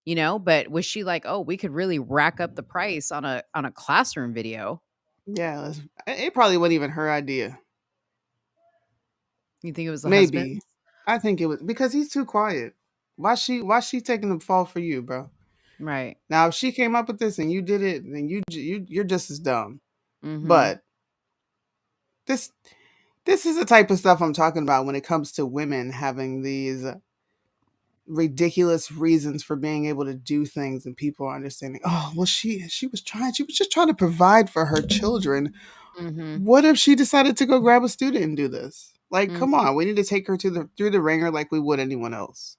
[SPEAKER 4] but was she like, "Oh, we could really rack up the price on a classroom video?"
[SPEAKER 3] Yeah, it probably wasn't even her idea.
[SPEAKER 4] You think it was the husband?
[SPEAKER 3] Maybe. I think it was because he's too quiet. Why she taking the fall for you, bro?
[SPEAKER 4] Right.
[SPEAKER 3] Now, if she came up with this and you did it, then you're just as dumb.
[SPEAKER 4] Mhm.
[SPEAKER 3] But this this is the type of stuff I'm talking about when it comes to women having these ridiculous reasons for being able to do things, and people are understanding. Oh, well, she was just trying to provide for her children.
[SPEAKER 4] Mhm.
[SPEAKER 3] What if she decided to go grab a student and do this? Like,
[SPEAKER 4] Mhm.
[SPEAKER 3] come on, we need to take her through the ringer like we would anyone else.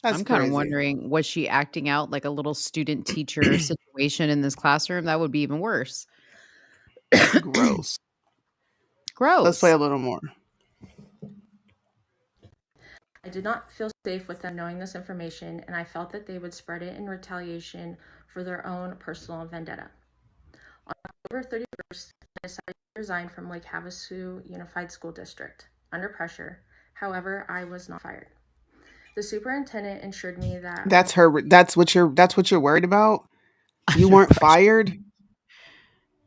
[SPEAKER 3] That's
[SPEAKER 4] I'm kind of
[SPEAKER 3] crazy.
[SPEAKER 4] wondering, was she acting out like a little student teacher situation in this classroom? That would be even worse.
[SPEAKER 3] Gross. Let's play
[SPEAKER 4] Gross.
[SPEAKER 3] a little more.
[SPEAKER 12] I did not feel safe with them knowing this information, and I felt that they would spread it in retaliation for their own personal vendetta. On October 31st, I decided to resign from Lake Havasu Unified School District under pressure. However, I was not fired. The superintendent assured me that
[SPEAKER 3] That's what you're worried about. You
[SPEAKER 4] Under
[SPEAKER 3] weren't
[SPEAKER 4] pressure.
[SPEAKER 3] fired.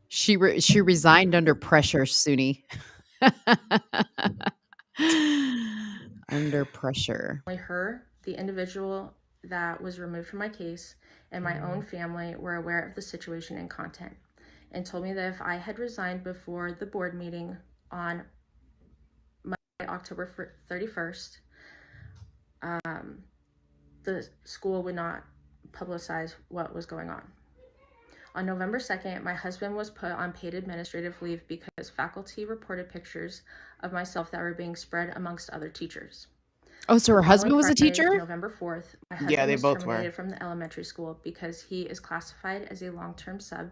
[SPEAKER 4] She resigned under pressure, Suni. Under pressure.
[SPEAKER 12] only her, the individual that was removed from my case, and my own family were aware of the situation and content, and told me that if I had resigned before the board meeting on Monday, October 31st, the school would not publicize what was going on. On November 2nd, my husband was put on paid administrative leave because faculty reported pictures of myself that were being spread amongst other teachers.
[SPEAKER 4] Oh, so her
[SPEAKER 12] The
[SPEAKER 4] husband
[SPEAKER 12] following
[SPEAKER 4] was a
[SPEAKER 12] Friday,
[SPEAKER 4] teacher?
[SPEAKER 12] November 4th, my
[SPEAKER 3] Yeah,
[SPEAKER 12] husband
[SPEAKER 3] they
[SPEAKER 12] was
[SPEAKER 3] both were.
[SPEAKER 12] terminated from the elementary school because he is classified as a long-term sub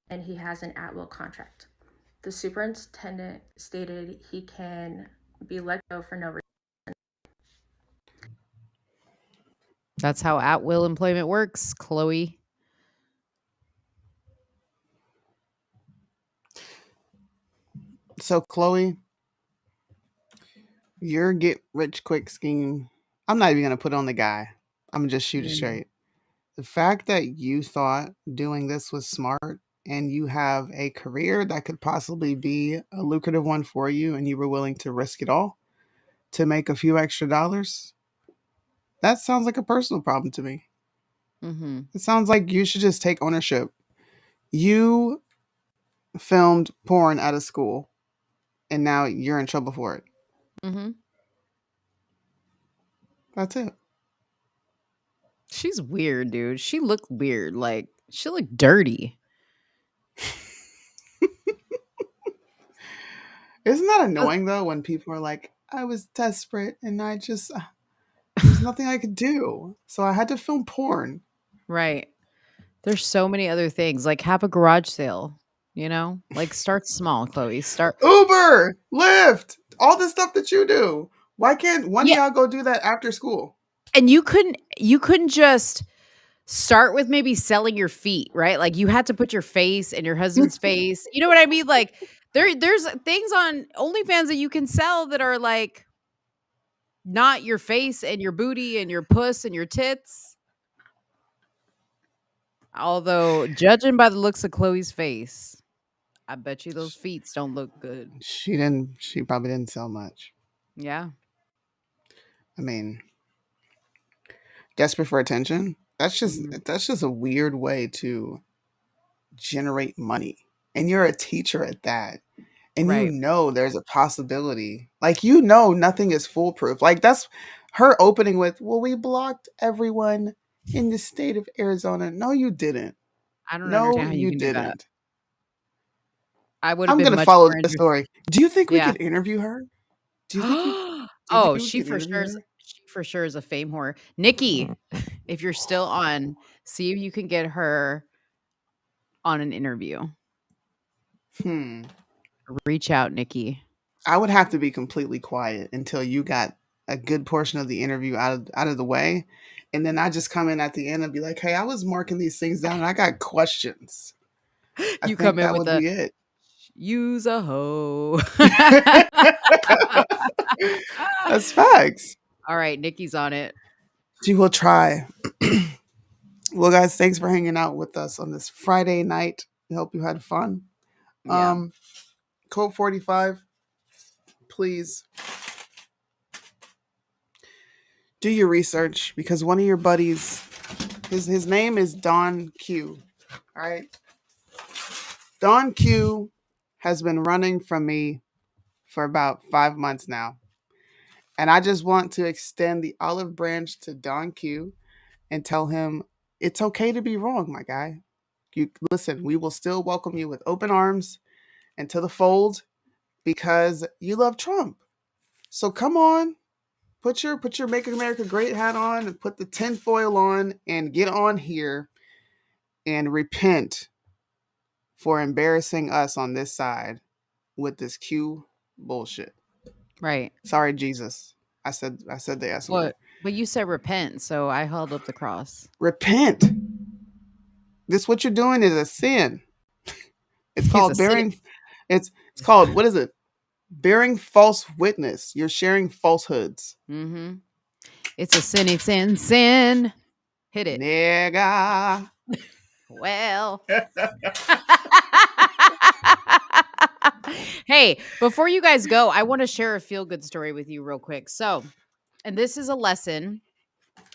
[SPEAKER 12] and he has an at-will contract. The superintendent stated he can be let go for no reason.
[SPEAKER 4] That's how at-will employment works, Chloe.
[SPEAKER 3] So, Chloe, your get rich quick scheme, I'm not even gonna put on the guy. I'm gonna just shoot it straight. The fact that you thought doing this was smart and you have a career that could possibly be a lucrative one for you and you were willing to risk it all to make a few extra dollars, that sounds like a personal problem to me.
[SPEAKER 4] Mm-hmm.
[SPEAKER 3] It sounds like you should just take ownership. You filmed porn out of school and now you're in trouble for it.
[SPEAKER 4] Mm-hmm.
[SPEAKER 3] That's it.
[SPEAKER 4] She's weird, dude. She looked weird. Like, she looked dirty.
[SPEAKER 3] Isn't that annoying though when people are like, I was desperate and I just, there's nothing I could do. So I had to film porn.
[SPEAKER 4] Right. There's so many other things. Like, have a garage sale, Like, start small, Chloe. Start.
[SPEAKER 3] Uber, Lyft, all the stuff that you do. Why can't one of
[SPEAKER 4] Yeah.
[SPEAKER 3] y'all go do that after school?
[SPEAKER 4] And you couldn't just start with maybe selling your feet, right? Like, you had to put your face and your husband's face. You know what I mean? Like, there's things on OnlyFans that you can sell that are like not your face and your booty and your puss and your tits. Although, judging by the looks of Chloe's face, I bet you those feet don't look good.
[SPEAKER 3] She probably didn't sell much.
[SPEAKER 4] Yeah.
[SPEAKER 3] I mean, desperate for attention. That's just a weird way to generate money. And you're a teacher at that. And you
[SPEAKER 4] Right.
[SPEAKER 3] know there's a possibility. Like, you know nothing is foolproof. Like, that's her opening with, well, we blocked everyone in the state of Arizona. No, you didn't.
[SPEAKER 4] I don't
[SPEAKER 3] No,
[SPEAKER 4] understand how you
[SPEAKER 3] you
[SPEAKER 4] can do that.
[SPEAKER 3] didn't.
[SPEAKER 4] I would have
[SPEAKER 3] I'm
[SPEAKER 4] been
[SPEAKER 3] gonna
[SPEAKER 4] much
[SPEAKER 3] follow
[SPEAKER 4] more
[SPEAKER 3] the story. Do you think we
[SPEAKER 4] Yeah.
[SPEAKER 3] could interview her? Do you think
[SPEAKER 4] Oh,
[SPEAKER 3] we
[SPEAKER 4] she
[SPEAKER 3] could
[SPEAKER 4] for
[SPEAKER 3] interview
[SPEAKER 4] sure.
[SPEAKER 3] her?
[SPEAKER 4] for sure is a fame whore. Nikki, if you're still on, see if you can get her on an interview. Reach out, Nikki.
[SPEAKER 3] I would have to be completely quiet until you got a good portion of the interview out of the way, and then I just come in at the end and be like, "Hey, I was marking these things down, and I got questions." I
[SPEAKER 4] You
[SPEAKER 3] think
[SPEAKER 4] come in
[SPEAKER 3] that
[SPEAKER 4] with
[SPEAKER 3] would
[SPEAKER 4] a
[SPEAKER 3] be it.
[SPEAKER 4] use a hoe.
[SPEAKER 3] That's facts.
[SPEAKER 4] All right, Nikki's on it.
[SPEAKER 3] She will try. Well, guys, thanks for hanging out with us on this Friday night. We hope you had fun.
[SPEAKER 4] Yeah.
[SPEAKER 3] Code 45, please do your research because one of your buddies, his name is Don Q. All right. Don Q has been running from me for about 5 months now. And I just want to extend the olive branch to Don Q and tell him it's okay to be wrong, my guy. You listen, we will still welcome you with open arms and to the fold because you love Trump. So come on, put your Make America Great hat on and put the tinfoil on and get on here and repent for embarrassing us on this side with this Q bullshit.
[SPEAKER 4] Right.
[SPEAKER 3] Sorry, Jesus. I said the S word.
[SPEAKER 4] But you said repent, so I held up the cross.
[SPEAKER 3] Repent. This what you're doing is a sin. It's called bearing. It's called, what is it? Bearing false witness. You're sharing falsehoods.
[SPEAKER 4] Mm-hmm. It's a sin. Hit it.
[SPEAKER 3] Nigga.
[SPEAKER 4] Well. Hey, before you guys go, I want to share a feel-good story with you real quick. So, and this is a lesson.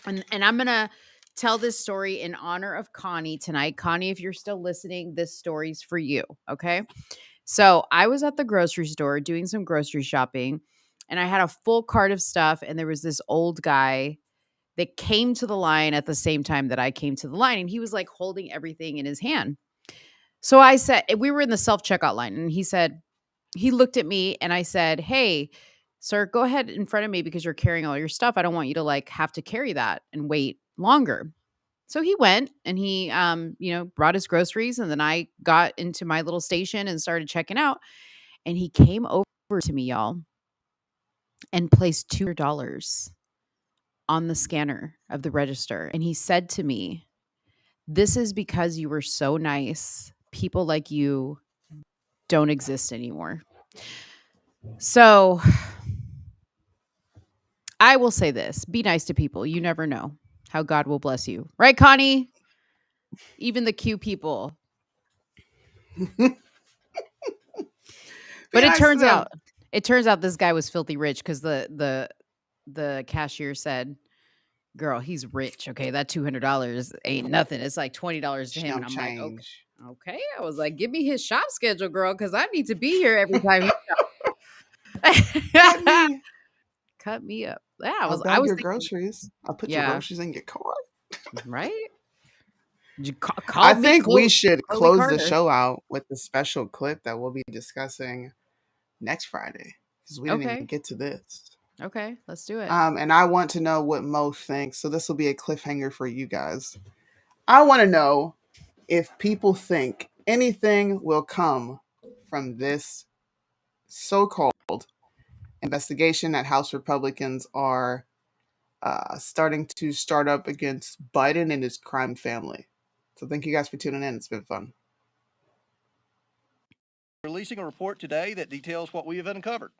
[SPEAKER 4] And I'm going to tell this story in honor of Connie tonight. Connie, if you're still listening, this story's for you. Okay. So I was at the grocery store doing some grocery shopping and I had a full cart of stuff. And there was this old guy that came to the line at the same time that I came to the line. And he was like holding everything in his hand. So I said, we were in the self-checkout line and he looked at me and I said, "Hey, sir, go ahead in front of me because you're carrying all your stuff. I don't want you to like have to carry that and wait longer." So he went and he, brought his groceries and then I got into my little station and started checking out and he came over to me, y'all, and placed $200 on the scanner of the register. And he said to me, "This is because you were so nice. People like you don't exist anymore." So I will say this, be nice to people. You never know how God will bless you. Right, Connie? Even the cute people. But it turns out this guy was filthy rich because the cashier said, "Girl, he's rich. Okay, that $200 ain't nothing. It's like $20 to him." And I'm like, okay. I was like, "Give me his shop schedule, girl, because I need to be here every time he cut me up." Yeah, I was
[SPEAKER 3] your
[SPEAKER 4] thinking,
[SPEAKER 3] groceries. I'll put your groceries in your cart.
[SPEAKER 4] Right?
[SPEAKER 3] I think we should close the show out with the special clip that we'll be discussing next Friday because we didn't even get to this.
[SPEAKER 4] Okay, let's do it.
[SPEAKER 3] And I want to know what Mo thinks. So this will be a cliffhanger for you guys. I want to know if people think anything will come from this so-called investigation that House Republicans are starting to start up against Biden and his crime family. So thank you guys for tuning in. It's been fun.
[SPEAKER 13] Releasing a report today that details what we have uncovered.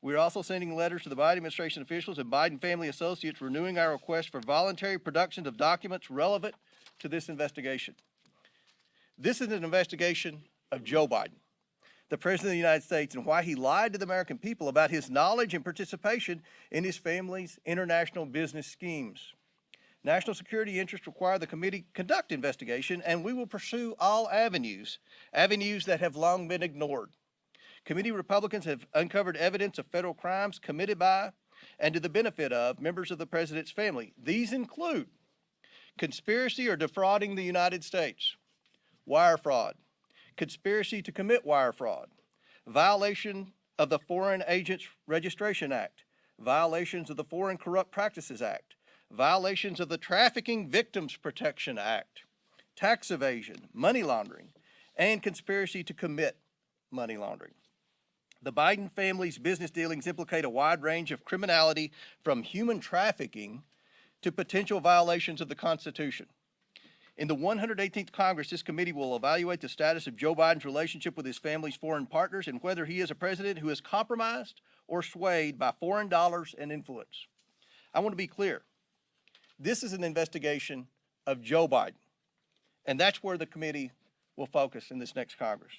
[SPEAKER 13] We are also sending letters to the Biden administration officials and Biden family associates renewing our request for voluntary production of documents relevant to this investigation. This is an investigation of Joe Biden, the President of the United States, and why he lied to the American people about his knowledge and participation in his family's international business schemes. National security interests require the committee conduct investigation, and we will pursue all avenues that have long been ignored. Committee Republicans have uncovered evidence of federal crimes committed by and to the benefit of members of the president's family. These include conspiracy or defrauding the United States, wire fraud, conspiracy to commit wire fraud, violation of the Foreign Agents Registration Act, violations of the Foreign Corrupt Practices Act, violations of the Trafficking Victims Protection Act, tax evasion, money laundering, and conspiracy to commit money laundering. The Biden family's business dealings implicate a wide range of criminality, from human trafficking to potential violations of the Constitution. In the 118th Congress, this committee will evaluate the status of Joe Biden's relationship with his family's foreign partners and whether he is a president who is compromised or swayed by foreign dollars and influence. I want to be clear. This is an investigation of Joe Biden, and that's where the committee will focus in this next Congress.